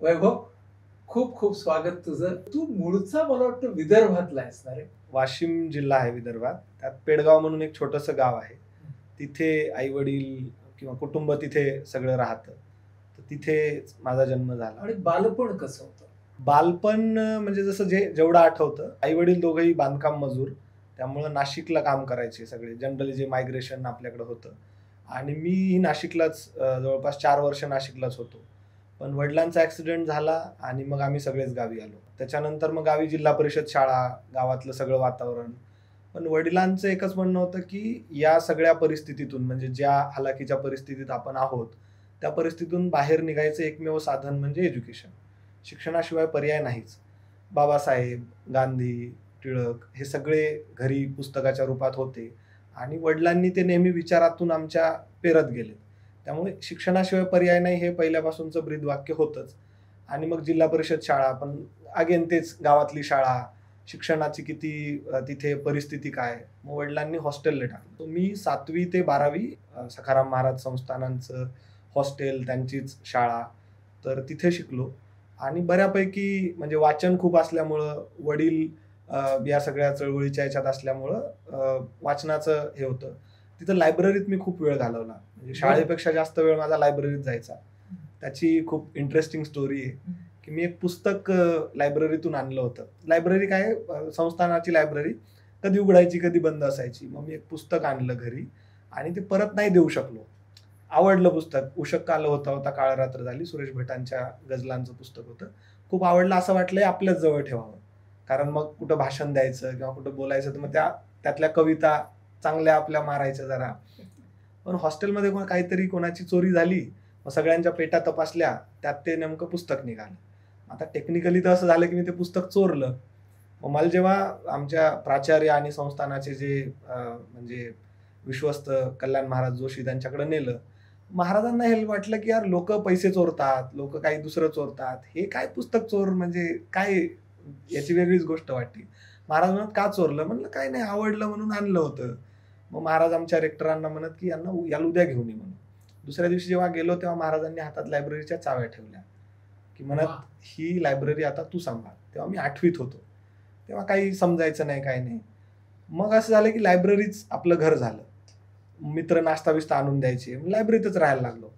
वैभव, खूप खूप स्वागत तुझं. तू मूळचा मला वाटतं विदर्भातला आहेस ना रे? वाशिम जिल्हा आहे विदर्भात. त्यात पेडगाव म्हणून एक छोटंसं गाव आहे. तिथे आई-वडील किंवा कुटुंब तिथे सगळं राहतं. तर तिथेच माझा जन्म झाला. आणि बालपण कसं होतं? बालपण म्हणजे जसं जेवढं आठवतं, आई-वडील दोघंही बांधकाम मजूर. त्यामुळं नाशिकला काम करायचे सगळे. जनरली जे मायग्रेशन आपल्याकडं होतं. आणि मीही नाशिकलाच जवळपास 4 वर्ष नाशिकलाच होतो. पण वडिलांचा ॲक्सिडेंट झाला आणि मग आम्ही सगळेच गावी आलो. त्याच्यानंतर मग गावी जिल्हा परिषद शाळा, गावातलं सगळं वातावरण. पण वडिलांचं एकच म्हणणं होतं, की या सगळ्या परिस्थितीतून म्हणजे ज्या हलाखीच्या परिस्थितीत आपण आहोत, त्या परिस्थितीतून बाहेर निघायचं एकमेव साधन म्हणजे एज्युकेशन. शिक्षणाशिवाय पर्याय नाहीच. बाबासाहेब, गांधी, टिळक हे सगळे घरी पुस्तकाच्या रूपात होते आणि वडिलांनी ते नेहमी विचारातून आमच्या पेरत गेले. त्यामुळे शिक्षणाशिवाय पर्याय नाही हे पहिल्यापासूनचं ब्रीदवाक्य होतंच. आणि मग जिल्हा परिषद शाळा पण अगेन तेच गावातली शाळा, शिक्षणाची किती तिथे परिस्थिती काय? मग वडिलांनी हॉस्टेलला टाकलं. मी 7वी ते 12वी सखाराम महाराज संस्थानांचं हॉस्टेल, त्यांचीच शाळा, तर तिथे शिकलो. आणि बऱ्यापैकी म्हणजे वाचन खूप असल्यामुळं वडील या सगळ्या चळवळीच्या ह्याच्यात असल्यामुळं वाचनाचं हे होतं. तिथं लायब्ररीत मी खूप वेळ घालवला. म्हणजे शाळेपेक्षा जास्त वेळ माझा लायब्ररीत जायचा. त्याची खूप इंटरेस्टिंग स्टोरी आहे, की मी एक पुस्तक लायब्ररीतून आणलं होतं. लायब्ररी काय संस्थानाची लायब्ररी. कधी उघडायची, कधी बंद असायची. मग मी एक पुस्तक आणलं घरी आणि ते परत नाही देऊ शकलो. आवडलं पुस्तक. उषः काल होता होता काळ रात्र झाली. सुरेश भटांच्या गझलांचं पुस्तक होतं. खूप आवडलं असं वाटलंय आपल्याच जवळ ठेवावं. कारण मग कुठं भाषण द्यायचं किंवा कुठं बोलायचं तर मग त्यातल्या कविता चांगल्या आपल्या मारायच्या जरा. पण हॉस्टेलमध्ये काहीतरी कोणाची चोरी झाली. मग सगळ्यांच्या पेट्या तपासल्या. त्यात ते नेमकं पुस्तक निघालं. आता टेक्निकली तर असं झालं, की मी ते पुस्तक चोरलं. मग मला जेव्हा आमच्या प्राचार्य आणि संस्थानाचे जे म्हणजे विश्वस्त कल्याण महाराज जोशी त्यांच्याकडे नेलं. महाराजांना हे वाटलं, की यार लोकं पैसे चोरतात, लोकं काही दुसरं चोरतात. हे काय पुस्तक चोर म्हणजे काय याची वेगळीच गोष्ट वाटली. महाराज म्हणत, "का चोरलं?" म्हणलं, "काही नाही आवडलं म्हणून आणलं होतं." मग महाराज आमच्या रेक्टरांना म्हणत, की "यांना याला उद्या घेऊन ये" म्हणून. दुसऱ्या दिवशी जेव्हा गेलो तेव्हा महाराजांनी हातात लायब्ररीच्या चाव्या ठेवल्या, की म्हणत, वाह! "ही लायब्ररी आता तू सांभाळ." तेव्हा मी 8वीत होतो. तेव्हा काही समजायचं नाही, काही नाही. मग असं झालं, की लायब्ररीच आपलं घर झालं. मित्र नाश्ता-बिस्ता आणून द्यायचे. लायब्ररीतच राहायला लागलो.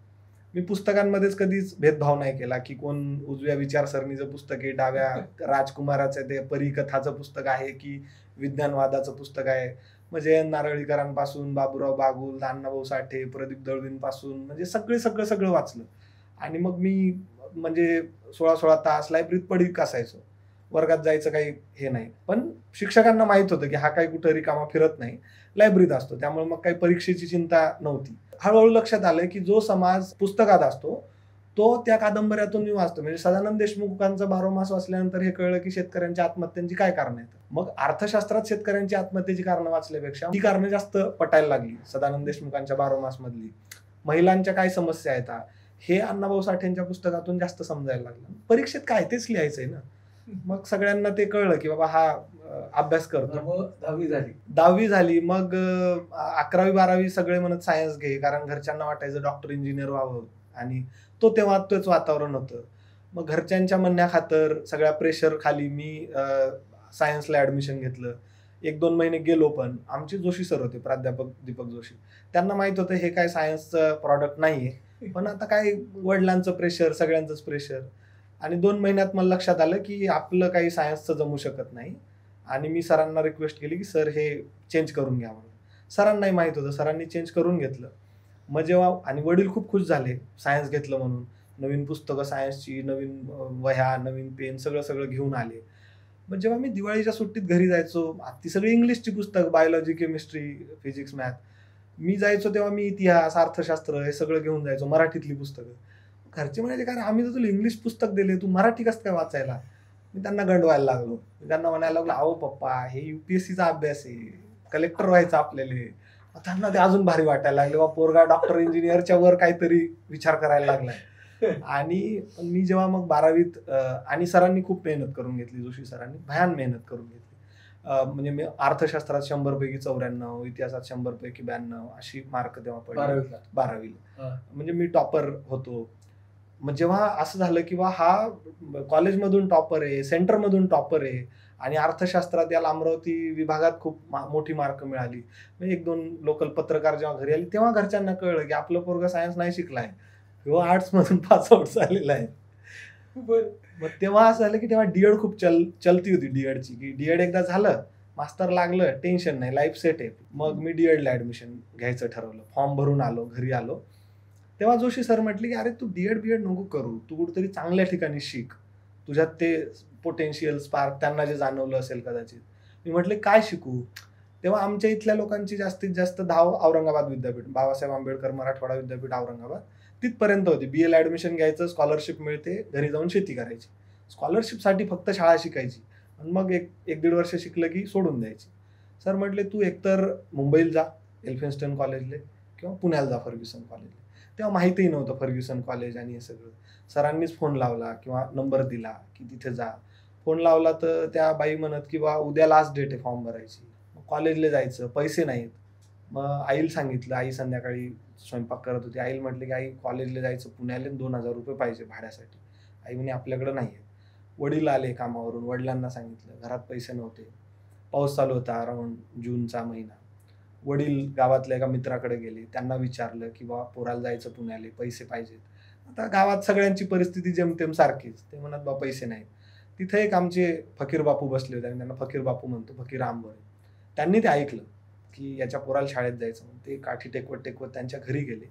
मी पुस्तकांमध्येच कधीच भेदभाव नाही केला, की कोण उजव्या विचारसरणीचं पुस्तक आहे, डाव्या राजकुमाराचं ते परीकथाचं पुस्तक आहे, की विज्ञानवादाचं पुस्तक आहे. मग जयंत नारळीकरांपासून बाबूराव बागुल, अण्णाभाऊ साठे, प्रदीप दळवींपासून म्हणजे सगळं वाचलं. आणि मग मी म्हणजे 16-16 तास लायब्ररीत पडीक असायचो. वर्गात जायचं काही हे नाही. पण शिक्षकांना माहीत होतं, की हा काही कुठं रिकामा फिरत नाही. लायब्ररीत असतो. त्यामुळे मग काही परीक्षेची चिंता नव्हती. हळू-हळू लक्षात आलं, की जो समाज पुस्तकात असतो, तो त्या कादंबऱ्यातून मी वाचतो. म्हणजे सदानंद देशमुखांचा 12 मास वाचल्यानंतर हे कळलं, की शेतकऱ्यांच्या आत्महत्यांची काय कारणं आहेत. मग अर्थशास्त्रात शेतकऱ्यांची आत्महत्येची कारणं वाचल्यापेक्षा ती कारणं जास्त पटायला लागली. सदानंद देशमुखांच्या 12 मासमधली. महिलांच्या काय समस्या आहेत, हे अण्णाभाऊ साठेंच्या पुस्तकातून जास्त समजायला लागलं. परीक्षेत काय तेच लिहायचंय ना. मग सगळ्यांना ते कळलं, की बाबा हा अभ्यास करतो. मग 10वी झाली. 10वी झाली. मग 11वी-12वी सगळे म्हणत सायन्स घे. कारण घरच्यांना वाटायचं डॉक्टर, इंजिनियर व्हावं आणि तेव्हा तेच वातावरण होतं. मग घरच्यांच्या म्हणण्याखातर सगळ्या प्रेशर खाली मी सायन्सला ॲडमिशन घेतलं. 1-2 महिने गेलो पण. आमचे जोशी सर होते प्राध्यापक दीपक जोशी. त्यांना माहीत होतं हे काय सायन्सचं प्रॉडक्ट नाहीये. पण आता काय वडिलांचं प्रेशर, सगळ्यांचंच प्रेशर आणि 2 महिन्यात मला लक्षात आलं, की आपलं काही सायन्सचं जमू शकत नाही. आणि मी सरांना रिक्वेस्ट केली, की "सर हे चेंज करून घ्या" म्हणून. सरांनाही माहीत होतं. सरांनी चेंज करून घेतलं. मग जेव्हा आणि वडील खूप खुश झाले सायन्स घेतलं म्हणून. नवीन पुस्तकं सायन्सची, नवीन वह्या, नवीन पेन सगळं घेऊन आले. मग जेव्हा मी दिवाळीच्या सुट्टीत घरी जायचो, ती सगळी इंग्लिशची पुस्तकं बायोलॉजी, केमिस्ट्री, फिजिक्स, मॅथ. मी जायचो तेव्हा मी इतिहास, अर्थशास्त्र हे सगळं घेऊन जायचो, मराठीतली पुस्तकं. घरचे म्हणायचे, "काय रे आम्ही तर तुला इंग्लिश पुस्तक दिले, तू मराठी कसं काय वाचायला?" मी त्यांना गंडवायला लागलो. मी त्यांना म्हणायला लागलो, "अहो पप्पा, हे यू-पी-एस-सीचा अभ्यास आहे. कलेक्टर व्हायचं आपल्याला." मग त्यांना ते अजून भारी वाटायला लागले. पोरगा डॉक्टर, इंजिनिअरच्या वर काहीतरी विचार करायला लागलाय. आणि मी जेव्हा मग 12वीत आणि सरांनी खूप मेहनत करून घेतली, जोशी सरांनी भयान मेहनत करून घेतली. म्हणजे मी अर्थशास्त्रात 100 पैकी 94, इतिहासात 100 पैकी 92 अशी मार्क तेव्हा पडले 12वी ला. 12वीला. हां. म्हणजे मी टॉपर होतो. मग जेव्हा असं झालं की हा कॉलेजमधून टॉपर आहे, सेंटरमधून टॉपर आहे आणि अर्थशास्त्रात याला अमरावती विभागात खूप मोठी मार्क मिळाली. मग 1-2 लोकल पत्रकार जेव्हा घरी आले, तेव्हा घरच्यांना कळलं की आपलं पोरगं सायन्स नाही शिकलाय. ह्यो आर्ट्समधून पास आउट झालेला आहे. बरं. मग तेव्हा असं झालं की तेव्हा डी-एड खूप चलती होती डी-एडची, की डी-एड एकदा झालं, मास्तर लागलं, टेन्शन नाही, लाईफ सेट आहे. मग मी डी-एडला ॲडमिशन घ्यायचं ठरवलं. फॉर्म भरून आलो, घरी आलो. तेव्हा जोशी सर म्हटले की अरे तू डी-एड बी-एड नको करू, तू कुठेतरी चांगल्या ठिकाणी शिक, तुझ्यात ते पोटेन्शियल स्पार्क त्यांना जे जाणवलं असेल कदाचित. मी म्हटले काय शिकू? तेव्हा आमच्या इथल्या लोकांची जास्तीत जास्त धाव औरंगाबाद विद्यापीठ, बाबासाहेब आंबेडकर मराठवाडा विद्यापीठ औरंगाबाद तिथपर्यंत होती. BA ॲडमिशन घ्यायचं, स्कॉलरशिप मिळते, घरी जाऊन शेती करायची. स्कॉलरशिपसाठी फक्त शाळा शिकायची आणि मग 1-1.5 वर्ष शिकलं की सोडून द्यायची. सर म्हटले तू एकतर मुंबईला जा एल्फिन्स्टन कॉलेजला किंवा पुण्याला जा फर्ग्युसन कॉलेजला. तेव्हा माहितीही नव्हतं फर्ग्युसन कॉलेज आणि हे सगळं. सरांनीच फोन लावला किंवा नंबर दिला की तिथे जा. फोन लावला तर त्या बाई म्हणत की बा उद्या लास्ट डेट आहे फॉर्म भरायची. मग कॉलेजला जायचं, पैसे नाहीत. मग आईला सांगितलं, आई संध्याकाळी स्वयंपाक करत होती. आईला म्हटलं की आई कॉलेजला जायचं पुण्याला, 2,000 रुपये पाहिजे भाड्यासाठी. आई म्हणे आपल्याकडे नाही आहेत. वडील आले कामावरून, वडिलांना सांगितलं, घरात पैसे नव्हते. पाऊस चालू होता, अराउंड जूनचा महिना. वडील गावातल्या एका मित्राकडे गेले, त्यांना विचारलं की बा पोराला जायचं पुण्याला, पैसे पाहिजेत. आता गावात सगळ्यांची परिस्थिती जेमतेम सारखीच. ते म्हणत बा पैसे नाहीत. तिथे एक आमचे फकीर बापू बसले होते, आम्ही त्यांना फकीर बापू म्हणतो, फकीर आंबोरे. त्यांनी ते ऐकलं की याच्या पोराला शाळेत जायचं म्हणून ते काठी टेकवत त्यांच्या घरी गेले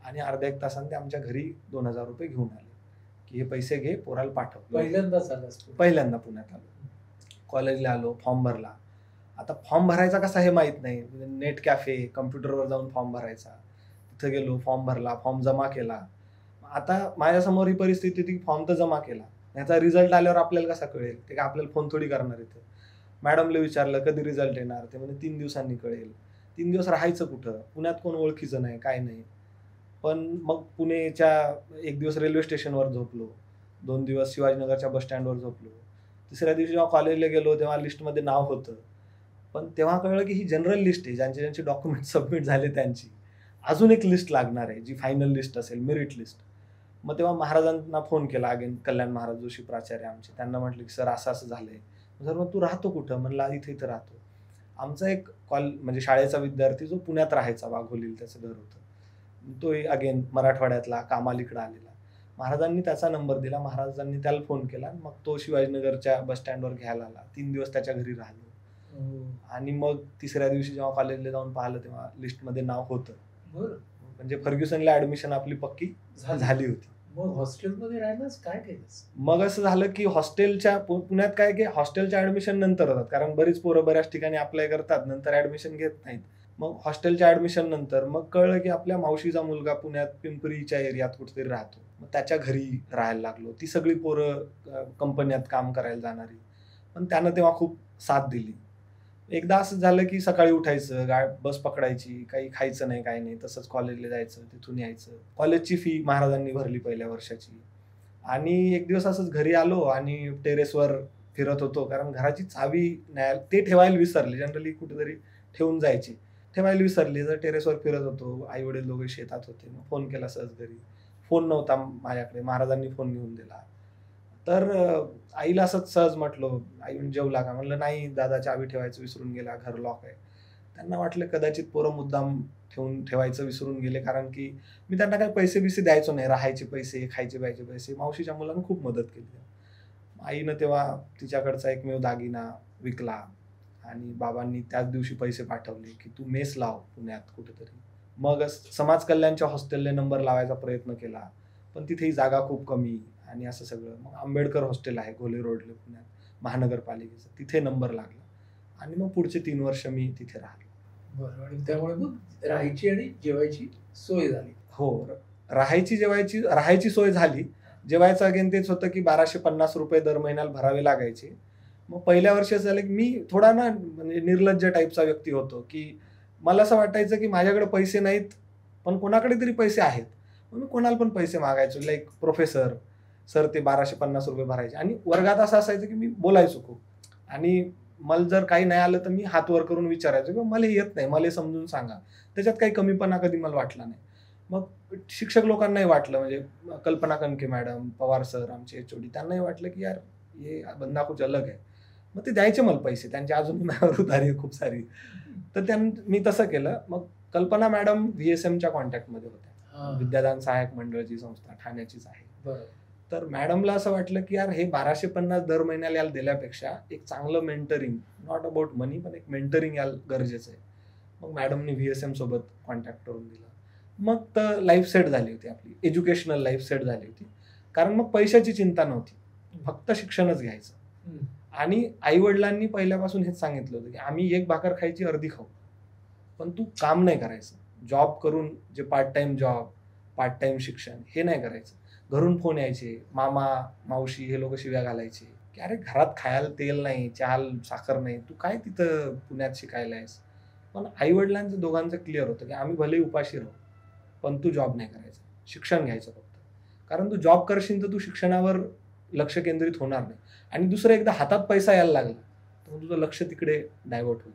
आणि अर्ध्या 1 तासाने ते आमच्या घरी 2,000 रुपये घेऊन आले की हे पैसे घे, पोराला पाठव. पहिल्यांदाच आलास तू? पहिल्यांदा पुण्यात आलो. कॉलेजला आलो, फॉर्म भरला. आता फॉर्म भरायचा कसा हे माहित नाही. नेट कॅफे, कम्प्युटरवर जाऊन फॉर्म भरायचा. तिथं गेलो, फॉर्म भरला, फॉर्म जमा केला. आता माझ्यासमोर ही परिस्थिती होती की फॉर्म तर जमा केला, याचा रिझल्ट आल्यावर आपल्याला कसा कळेल? ते काय आपल्याला फोन थोडी करणार इथं. मॅडमला विचारलं कधी रिझल्ट येणार? ते म्हणजे 3 दिवसांनी कळेल. 3 दिवस राहायचं कुठं? पुण्यात कोण ओळखीचं नाही, काय नाही. पण मग पुणेच्या 1 दिवस रेल्वे स्टेशनवर झोपलो, 2 दिवस शिवाजीनगरच्या बस स्टँडवर झोपलो. तिसऱ्या दिवशी जेव्हा कॉलेजला गेलो तेव्हा लिस्टमध्ये नाव होतं. पण तेव्हा कळलं की ही जनरल लिस्ट आहे, ज्यांचे डॉक्युमेंट सबमिट झाले त्यांची. अजून एक लिस्ट लागणार आहे, जी फायनल लिस्ट असेल, मेरिट लिस्ट. मग तेव्हा महाराजांना फोन केला, अगेन कल्याण महाराज जोशी प्राचार्य आमचे. त्यांना म्हटलं की सर असं असं झालंय. सर मग तू राहतो कुठं? म्हणला इथे राहतो. आमचा एक म्हणजे शाळेचा विद्यार्थी जो पुण्यात राहायचा, वाघोलीला त्याचं घर होतं, तो अगेन मराठवाड्यातला, कामालीकडे आलेला. महाराजांनी त्याचा नंबर दिला, महाराजांनी त्याला फोन केला. मग तो शिवाजीनगरच्या बस स्टँडवर घ्यायला आला. 3 दिवस त्याच्या घरी राहिलो. आणि मग तिसऱ्या दिवशी जेव्हा कॉलेजला जाऊन पाहिलं तेव्हा लिस्टमध्ये नाव होतं. म्हणजे फर्ग्युसनला ऍडमिशन आपली पक्की झाली होती. मग हॉस्टेलमध्ये राहिलास, काय केलंस? मग असं झालं की हॉस्टेलच्या पुण्यात काय की हॉस्टेलच्या ऍडमिशन नंतर होतात, कारण बरीच पोरं बऱ्याच ठिकाणी अप्लाय करतात, नंतर ऍडमिशन घेत नाहीत. मग हॉस्टेलच्या ऍडमिशन नंतर मग कळलं की आपल्या मावशीचा मुलगा पुण्यात पिंपरीच्या एरियात कुठेतरी राहतो. मग त्याच्या घरी राहायला लागलो. ती सगळी पोरं कंपन्यात काम करायला जाणारी, पण त्यानं तेव्हा खूप साथ दिली. एकदा असं झालं की सकाळी उठायचं, बस पकडायची, काही खायचं नाही, काही नाही, तसंच कॉलेजला जायचं, तिथून यायचं. कॉलेजची फी महाराजांनी भरली पहिल्या वर्षाची. आणि एक दिवस असंच घरी आलो आणि टेरेसवर फिरत होतो, कारण घराची चावी ते ठेवायला विसरले. जनरली कुठेतरी ठेवून जायची, ठेवायला विसरली. तर टेरेसवर फिरत होतो, आई वडील दोघे शेतात होते. मग फोन केला सहज घरी. फोन नव्हता माझ्याकडे, महाराजांनी फोन घेऊन दिला. तर आईला असंच सहज म्हटलो, आई जेवला का? म्हणलं नाही दादा, चावी ठेवायचं विसरून गेला, घर लॉक आहे. त्यांना वाटलं कदाचित पोरं मुद्दाम ठेवायचं विसरून गेले, कारण की मी त्यांना काही पैसे बिसे द्यायचो नाही, राहायचे पैसे, खायचे प्यायचे पैसे. मावशीच्या मुलांनी खूप मदत केली. आईनं तेव्हा तिच्याकडचा एकमेव दागिना विकला आणि बाबांनी त्याच दिवशी पैसे पाठवले की तू मेस लाव पुण्यात कुठेतरी. मग समाज कल्याणच्या हॉस्टेलला नंबर लावायचा प्रयत्न केला, पण तिथेही जागा खूप कमी आणि असं सगळं. मग आंबेडकर हॉस्टेल आहे घोले रोडला पुण्यात, महानगरपालिकेचं, तिथे नंबर लागला आणि मग पुढचे 3 वर्ष मी तिथे राहिलो. बरं. आणि त्यामुळे मग राहायची आणि जेवायची सोय झाली? हो, राहायची सोय झाली. जेवायचं अगेन तेच होतं की 1250 रुपये दर महिन्याला भरावे लागायचे. मग पहिल्या वर्षी झालं की मी थोडा ना म्हणजे निर्लज्ज टाईपचा व्यक्ती होतो, की मला असं वाटायचं की माझ्याकडे पैसे नाहीत, पण कोणाकडे तरी पैसे आहेत. मग मी कोणाला पण पैसे मागायचो. लाईक प्रोफेसर सर ते 1250 रुपये भरायचे. आणि वर्गात असं असायचं की मी बोलायचो खूप, आणि मला जर काही नाही आलं तर मी हात वर करून विचारायचो की मला येत नाही, मला समजून सांगा. त्याच्यात काही कमीपणा कधी मला वाटला नाही. मग शिक्षक लोकांनाही वाटलं, म्हणजे कल्पना कनके मॅडम, पवार सर आमचे HOD, त्यांनाही वाटलं की यार हे बंदा कुछ अलग आहे. मग ते द्यायचे मला पैसे, त्यांची अजून माझ्यावर उधारी आहे खूप सारी. तर मी तसं केलं. मग कल्पना मॅडम VSMच्या कॉन्टॅक्टमध्ये होत्या. हा. विद्यादान सहाय्यक मंडळची संस्था ठाण्याचीच आहे. बरोबर. तर मॅडमला असं वाटलं की यार हे 1250 दर महिन्याला याला दिल्यापेक्षा एक चांगलं मेंटरिंग, नॉट अबाउट मनी, पण एक मेंटरिंग याला गरजेचं आहे. मग मॅडमनी VSM सोबत कॉन्टॅक्ट करून दिला. मग तर लाईफ सेट झाली होती, आपली एज्युकेशनल लाईफ सेट झाली होती. कारण मग पैशाची चिंता नव्हती, फक्त शिक्षणच घ्यायचं. हम्म. आणि आई वडिलांनी पहिल्यापासून हेच सांगितलं होतं की आम्ही एक भाकर खायची अर्धी खाऊ, पण तू काम नाही करायचं. जॉब करून जे part time job, part time शिक्षण हे नाही करायचं. घरून फोन यायचे, मामा मावशी हे लोक शिव्या घालायचे की अरे घरात खायला तेल नाही, चहाल साखर नाही, तू काय तिथं पुण्यात शिकायला आहेस. पण आई वडिलांचं दोघांचं क्लिअर होतं की आम्ही भलेही उपाशी राहू, पण तू जॉब नाही करायचा, शिक्षण घ्यायचं फक्त. कारण तू जॉब करशील तर तू शिक्षणावर लक्ष केंद्रित होणार नाही. आणि दुसरं, एकदा हातात पैसा यायला लागला तर मग तुझं लक्ष तिकडे डायव्हर्ट होईल.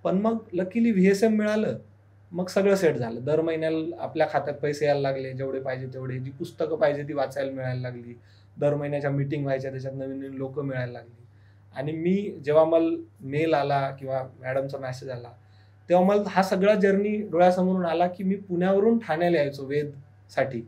पण मग लकीली VSM मिळालं, मग सगळं सेट झालं. दर महिन्याला आपल्या खात्यात पैसे यायला लागले, जेवढे पाहिजे तेवढे. जी पुस्तकं पाहिजे ती वाचायला मिळायला लागली. दर महिन्याच्या मीटिंग व्हायच्या, त्याच्यात नवीन नवीन लोक मिळायला लागली. आणि मी जेव्हा मला मेल आला किंवा मॅडमचा मेसेज आला, तेव्हा मला हा सगळा जर्नी डोळ्यासमोरून आला की मी पुण्यावरून ठाण्याला यायचो वेदसाठी,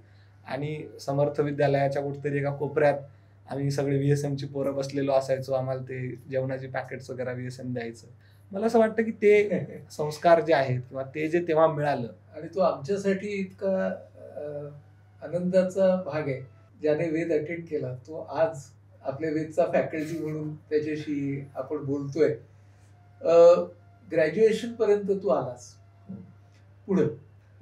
आणि समर्थ विद्यालयाच्या कुठेतरी एका कोपऱ्यात आम्ही सगळे VSMची पोरं बसलेलो असायचो. आम्हाला ते जेवणाची पॅकेट्स वगैरे VSM द्यायचं. मला असं वाटतं की ते संस्कार जे आहेत किंवा ते जे तेव्हा मिळालं. आणि तो आमच्यासाठी इतका आनंदाचा भाग आहे, ज्याने वेद अटेंड केला तो आज आपल्या वेदचा फॅकल्टी म्हणून त्याच्याशी आपण बोलतोय. ग्रॅज्युएशन पर्यंत तू आलास, पुढे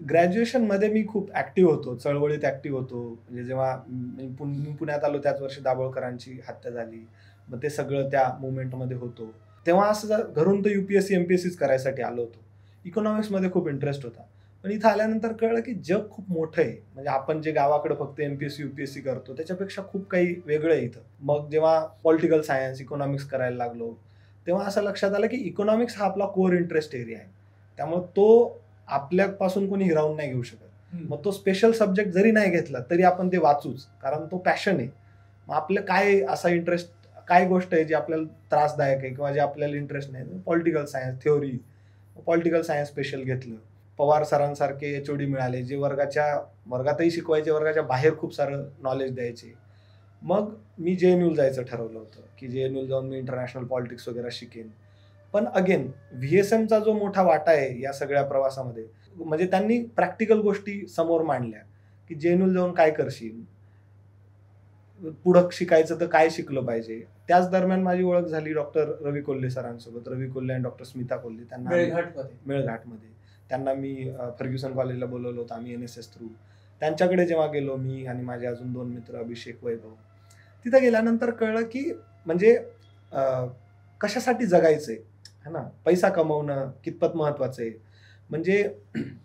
ग्रॅज्युएशनमध्ये मी खूप ऍक्टिव्ह होतो, चळवळीत ऍक्टिव्ह होतो. म्हणजे जेव्हा मी पुण्यात आलो त्याच वर्षी दाभोळकरांची हत्या झाली, मग ते सगळं त्या मुवमेंटमध्ये होतो. तेव्हा असं घरून तर UPSC MPSCच करायसाठी आलो होतो. इकॉनॉमिक्समध्ये खूप इंटरेस्ट होता. पण इथं आल्यानंतर कळलं की जग खूप मोठं आहे. म्हणजे आपण जे गावाकडे फक्त MPSC UPSC करतो त्याच्यापेक्षा खूप काही वेगळं आहे इथं. मग जेव्हा पॉलिटिकल सायन्स, इकॉनॉमिक्स करायला लागलो, तेव्हा असं लक्षात आलं की इकॉनॉमिक्स हा आपला कोर इंटरेस्ट एरिया आहे. त्यामुळे तो आपल्यापासून कोणी हिरावून नाही घेऊ शकत. मग तो स्पेशल सब्जेक्ट जरी नाही घेतला तरी आपण ते वाचूच, कारण तो पॅशन आहे. मग आपलं काय असा इंटरेस्ट, काय गोष्ट आहे जी आपल्याला त्रासदायक आहे किंवा जे आपल्याला इंटरेस्ट नाही, political science theory, political science special घेतलं. पवार सरांसारखे HOD मिळाले, जे वर्गातही शिकवायचे, वर्गाच्या बाहेर खूप सारं नॉलेज द्यायचे. मग मी JNU जायचं ठरवलं होतं की JNU जाऊन मी इंटरनॅशनल पॉलिटिक्स वगैरे शिकेन. पण अगेन VSMचा जो मोठा वाटा आहे या सगळ्या प्रवासामध्ये, म्हणजे त्यांनी प्रॅक्टिकल गोष्टी समोर मांडल्या की JNU जाऊन काय करशील, पुढं शिकायचं तर काय शिकलं पाहिजे. त्याच दरम्यान माझी ओळख झाली डॉक्टर रवी कोल्हे सरांसोबत. रवी कोल्हे आणि डॉक्टर स्मिता कोल्हे, त्यांना मेळघाटमध्ये त्यांना मी फर्ग्युसन कॉलेजला बोलवलं होतं आम्ही NSS थ्रू. त्यांच्याकडे जेव्हा गेलो मी आणि माझे अजून 2 मित्र अभिषेक, वैभव, तिथं गेल्यानंतर कळलं की म्हणजे कशासाठी जगायचंय है ना, पैसा कमवणं कितपत महत्वाचं आहे. म्हणजे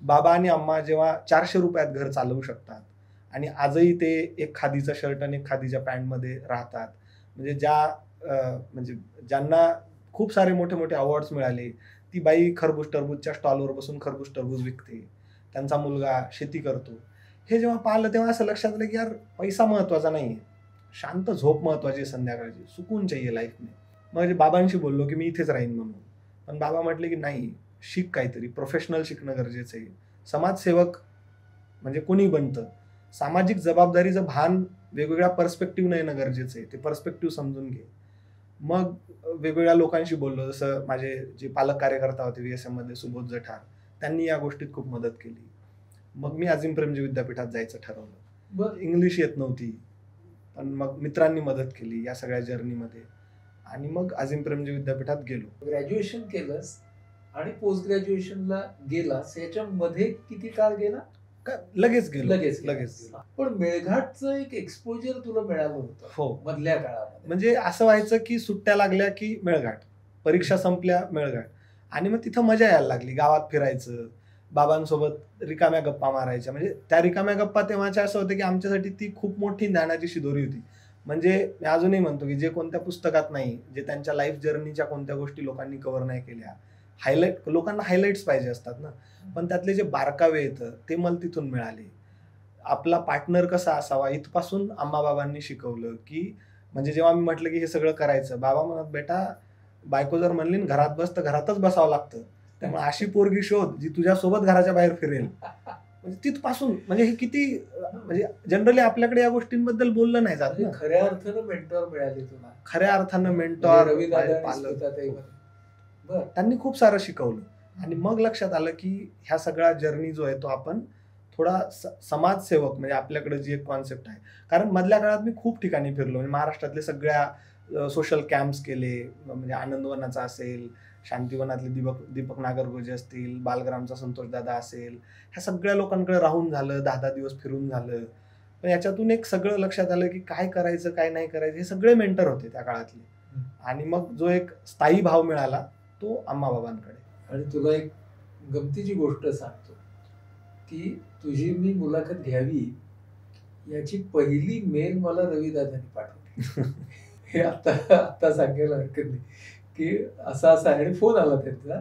बाबा आणि अम्मा जेव्हा 400 रुपयात घर चालवू शकतात आणि आजही ते एक खादीचा शर्ट आणि एक खादीच्या पॅन्टमध्ये राहतात, म्हणजे म्हणजे ज्यांना खूप सारे मोठे मोठे अवॉर्ड्स मिळाले, ती बाई खरबूज टरबूजच्या स्टॉलवर बसून खरबूज टरबूज विकते, त्यांचा मुलगा शेती करतो. हे जेव्हा पाहिलं तेव्हा असं लक्षात आलं की यार पैसा महत्वाचा नाहीये, शांत झोप महत्वाची, संध्याकाळची सुकून चाहिए लाईफ में. म्हणजे बाबांशी बोललो की मी इथेच राहीन म्हणून, पण बाबा म्हटले की नाही, शिक काहीतरी, प्रोफेशनल शिकणं गरजेचं आहे. समाजसेवक म्हणजे कोणी बनतं, सामाजिक जबाबदारीचं भान वेगवेगळ्या पर्स्पेक्टिव्हनं येणं गरजेचं आहे, ते पर्स्पेक्टिव्ह समजून घे. मग वेगवेगळ्या लोकांशी बोललो, जसं माझे जे पालक कार्यकर्ता होते VSM मध्ये, सुबोध जठार, त्यांनी या गोष्टीत खूप मदत केली. मग मी अजिम प्रेमजी विद्यापीठात जायचं ठरवलं. इंग्लिश येत नव्हती, पण मग मित्रांनी मदत केली या सगळ्या जर्नीमध्ये, आणि मग अजिम प्रेमजी विद्यापीठात गेलो. ग्रॅज्युएशन केलंस आणि पोस्ट ग्रॅज्युएशनला गेलास, याच्यामध्ये किती काळ गेला? लगेच गेलो. पण मेळघाटचं एक एक्सपोजर तुला मिळालं होतं हो मधल्या काळामध्ये. म्हणजे असं व्हायचं की सुट्ट्या लागल्या की मेळघाट, परीक्षा संपल्या मेळघाट, आणि मग तिथं मजा यायला लागली. गावात फिरायचं, बाबांसोबत रिकाम्या गप्पा मारायच्या. म्हणजे त्या रिकाम्या गप्पा तेव्हाच्या असं होतं की आमच्यासाठी ती खूप मोठी ज्ञानाची शिदोरी होती. म्हणजे मी अजूनही म्हणतो की जे कोणत्या पुस्तकात नाही, जे त्यांच्या लाईफ जर्नीच्या कोणत्या गोष्टी लोकांनी कव्हर नाही केल्या, लोकांना हायलाइट्स पाहिजे असतात ना, पण त्यातले जे बारकावे येतं ते मला तिथून मिळाले. आपला पार्टनर कसा असावा इथपासून आम्हा बाबांनी शिकवलं. की म्हणजे जेव्हा मी म्हटलं की हे सगळं करायचं, बाबा म्हणत, "बेटा, बायको जर म्हणली ना घरात बस, तर घरातच बसावं लागतं. त्यामुळे अशी पोरगी शोध जी तुझ्यासोबत घराच्या बाहेर फिरेल." म्हणजे तिथपासून म्हणजे हे किती म्हणजे जनरली आपल्याकडे या गोष्टींबद्दल बोललं नाही जात ना. म्हणजे खऱ्या अर्थानं मेंटॉर मिळाले तुला. खऱ्या अर्थानं म्हणजे मेंटॉर, रविदादा आणि पालक, स्मिताताईमध्ये. बर. त्यांनी खूप सारं शिकवलं. आणि मग लक्षात आलं की ह्या सगळा जर्नी जो आहे तो आपण थोडा समाजसेवक म्हणजे आपल्याकडे जी एक कॉन्सेप्ट आहे. कारण मधल्या काळात मी खूप ठिकाणी फिरलो. म्हणजे महाराष्ट्रातले सगळ्या सोशल कॅम्प्स केले. म्हणजे आनंदवनाचा असेल, शांतिवनातले दीपक नागरगोजे असतील, बालग्रामचा संतोष दादा असेल, ह्या सगळ्या लोकांकडे राहून झालं, 10-10 दिवस फिरून झालं. पण याच्यातून एक सगळं लक्षात आलं की काय करायचं, काय नाही करायचं, हे सगळे मेंटर होते त्या काळातले. आणि मग जो एक स्थायी भाव मिळाला तो आम्हा बाबांकडे. आणि तुला एक गमतीची गोष्ट सांगतो की तुझी मी मुलाखत घ्यावी याची पहिली मेल मला रविदादांनी पाठवली. हे आता सांगायला हरकत नाही की असा आणि फोन आला त्यांचा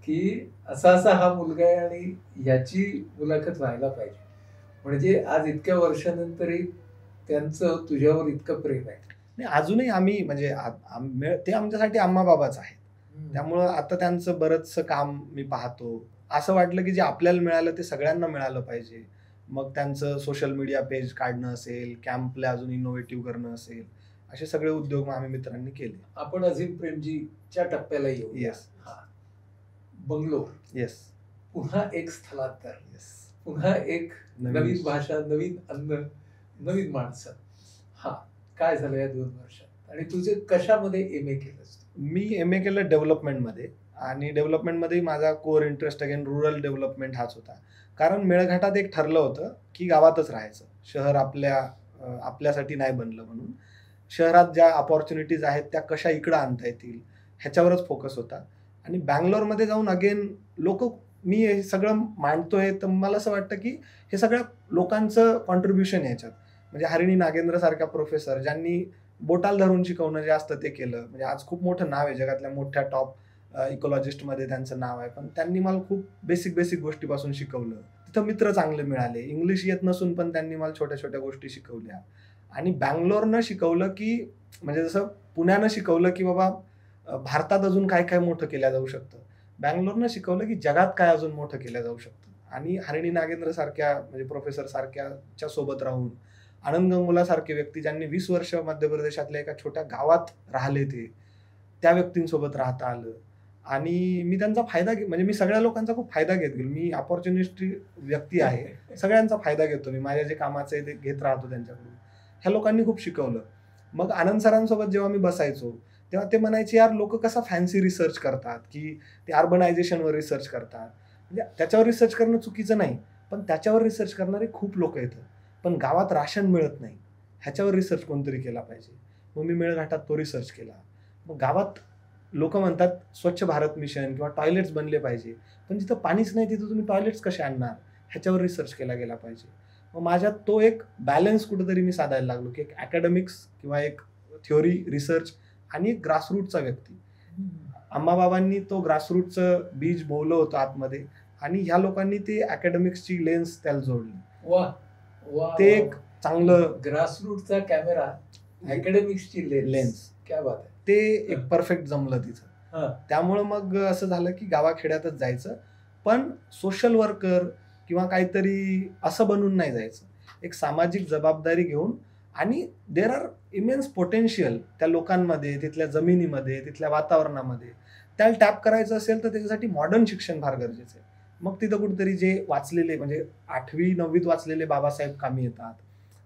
की असा हा मुलगा आहे आणि याची मुलाखत व्हायला पाहिजे. म्हणजे आज इतक्या वर्षानंतरही त्यांचं तुझ्यावर इतकं प्रेम आहे. नाही, अजूनही आम्ही म्हणजे ते आमच्यासाठी आम्हा बाबाच आहेत. त्यामुळं आता त्यांचं बरंचसं काम मी पाहतो. असं वाटलं की जे आपल्याला मिळालं ते सगळ्यांना मिळालं पाहिजे. मग त्यांचं सोशल मीडिया पेज काढणं असेल, कॅम्पला अजून इनोव्हेटिव्ह करणं असेल, असे सगळे उद्योग आम्ही मित्रांनी केले. आपण अझीम प्रेमजीच्या टप्प्याला येऊ. येस. बंगलोर. येस. पुन्हा एक स्थलांतर. येस. पुन्हा एक नवीन भाषा, नवीन अन्न, नवीन माणसं. काय झालं या 2 वर्षात? आणि तुझे कशामध्ये एम ए केलंस? मी एम ए केलं डेव्हलपमेंटमध्ये. आणि डेव्हलपमेंटमध्ये माझा core interest again rural development हाच होता. कारण मेळघाटात एक ठरलं होतं की गावातच राहायचं. शहर आपल्यासाठी नाही बनलं म्हणून. शहरात ज्या अपॉर्च्युनिटीज आहेत त्या कशा इकडं आणता येतील ह्याच्यावरच फोकस होता. आणि बँगलोरमध्ये जाऊन अगेन मी हे सगळं मांडतोय तर मला असं वाटतं की हे सगळ्या लोकांचं कॉन्ट्रीब्युशन याच्यात. म्हणजे हरिणी नागेंद्र सारख्या प्रोफेसर ज्यांनी बोटाल धरून शिकवणं जे असतं ते केलं. म्हणजे आज खूप मोठं नाव आहे, जगातल्या मोठ्या टॉप इकॉलॉजिस्टमध्ये त्यांचं नाव आहे. पण त्यांनी मला खूप बेसिक गोष्टीपासून शिकवलं. तिथं मित्र चांगले मिळाले. इंग्लिश येत नसून पण त्यांनी मला छोट्या छोट्या गोष्टी शिकवल्या. आणि बँगलोरनं शिकवलं की म्हणजे जसं पुण्यानं शिकवलं की बाबा भारतात अजून काय काय मोठं केलं जाऊ शकतं, बँगलोरनं शिकवलं की जगात काय अजून मोठं केलं जाऊ शकतं. आणि हरिणी नागेंद्र सारख्या म्हणजे प्रोफेसर सारख्याच्या सोबत राहून, आनंद गंगोला सारखे व्यक्ती ज्यांनी 20 वर्ष मध्य प्रदेशातल्या एका छोट्या गावात राहिले, त्या व्यक्तींसोबत राहता आलं. आणि मी त्यांचा फायदा म्हणजे मी सगळ्या लोकांचा खूप फायदा घेत गेलो. मी अपॉर्च्युनिटी व्यक्ती आहे, सगळ्यांचा फायदा घेतो मी. माझ्या जे कामाचं आहे ते घेत राहतो त्यांच्याकडून. ह्या लोकांनी खूप शिकवलं. मग आनंद सरांसोबत जेव्हा मी बसायचो तेव्हा ते म्हणायचे, यार लोक कसा फॅन्सी रिसर्च करतात की ते अर्बनायझेशनवर रिसर्च करतात. म्हणजे त्याच्यावर रिसर्च करणं चुकीचं नाही, पण त्याच्यावर रिसर्च करणारे खूप लोक येतात. पण गावात राशन मिळत नाही, ह्याच्यावर रिसर्च कोणतरी केला पाहिजे. मग मी मेळघाटात तो रिसर्च केला. मग गावात लोक म्हणतात स्वच्छ भारत मिशन किंवा टॉयलेट्स बनले पाहिजे, पण जिथं पाणीच नाही तिथं तुम्ही टॉयलेट्स कसे आणणार, ह्याच्यावर रिसर्च केला गेला पाहिजे. मग माझ्यात तो एक बॅलन्स कुठेतरी मी साधायला लागलो की एक अकॅडमिक्स किंवा एक थ्योरी रिसर्च आणि एक ग्रासरूटचा व्यक्ती. आम्हाबाबांनी तो ग्रासरूटचं बीज बोवलं होतं आतमध्ये आणि ह्या लोकांनी ते अकॅडमिक्सची लेन्स त्याला जोडली. वा, ते एक चांगलं ग्रासरूटचा कॅमेरा, अकॅडमिक्सची लेन्स, क्या बात आहे. ते एक परफेक्ट जमलं तिथं. त्यामुळं मग असं झालं की गावाखेड्यातच जायचं, पण सोशल वर्कर किंवा काहीतरी असं बनून नाही जायचं. एक सामाजिक जबाबदारी घेऊन. आणि देर आर इमेन्स पोटेन्शियल त्या लोकांमध्ये, तिथल्या जमिनीमध्ये, तिथल्या वातावरणामध्ये. त्याला टॅप करायचं असेल तर त्याच्यासाठी मॉडर्न शिक्षण फार गरजेचं आहे. मग तिथं कुठेतरी जे वाचलेले म्हणजे 8वी 9वीत वाचलेले बाबासाहेब कामी येतात,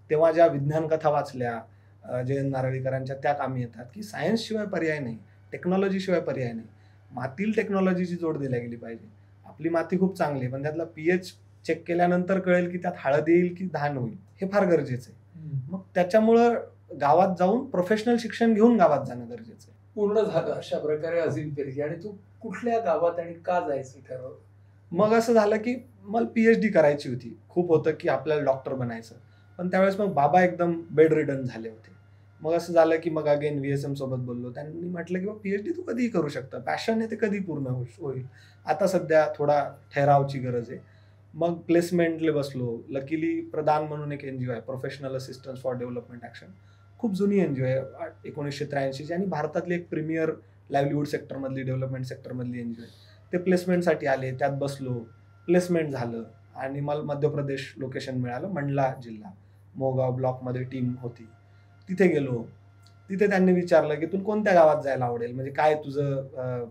तेव्हा ज्या विज्ञान कथा वाचल्या जयंत नारळीकरांच्या त्या कामी येतात की सायन्स शिवाय पर्याय नाही, टेक्नॉलॉजी शिवाय पर्याय नाही. मातील टेक्नॉलॉजीची जोड दिल्या गेली पाहिजे. आपली माती खूप चांगली आहे, पण त्यातला पीएच चेक केल्यानंतर कळेल की त्यात हळद येईल की धान होईल, हे फार गरजेचं आहे. मग त्याच्यामुळं गावात जाऊन प्रोफेशनल शिक्षण घेऊन गावात जाणं गरजेचं आहे. पूर्ण झालं अशा प्रकारे अझीम प्रेमजी. आणि तू कुठल्या गावात आणि का जायचं ठरवलं? मग असं झालं की मला पीएचडी करायची होती. खूप होतं की आपल्याला डॉक्टर बनायचं, पण त्यावेळेस मग बाबा एकदम बेड रिडन झाले होते. मग असं झालं की मग अगेन VSM सोबत बोललो. त्यांनी म्हटलं की पीएचडी तू कधीही करू शकता, पॅशन आहे ते कधी पूर्ण होईल. आता सध्या थोडा ठहरावची गरज आहे. मग प्लेसमेंटले बसलो. लकीली प्रदान म्हणून एक NGO आहे, professional assistance for development action. खूप जुनी NGO आहे, 1983ची, आणि भारतातली एक प्रीमियर लाईव्हलीहूड सेक्टरमधली, डेव्हलपमेंट सेक्टरमधली NGO आहे. ते प्लेसमेंटसाठी आले, त्यात बसलो, प्लेसमेंट झालं आणि मला मध्य प्रदेश लोकेशन मिळालं, मंडला जिल्हा, मोगाव ब्लॉकमध्ये टीम होती. तिथे गेलो. तिथे त्यांनी विचारलं की तू कोणत्या गावात जायला आवडेल, म्हणजे काय तुझं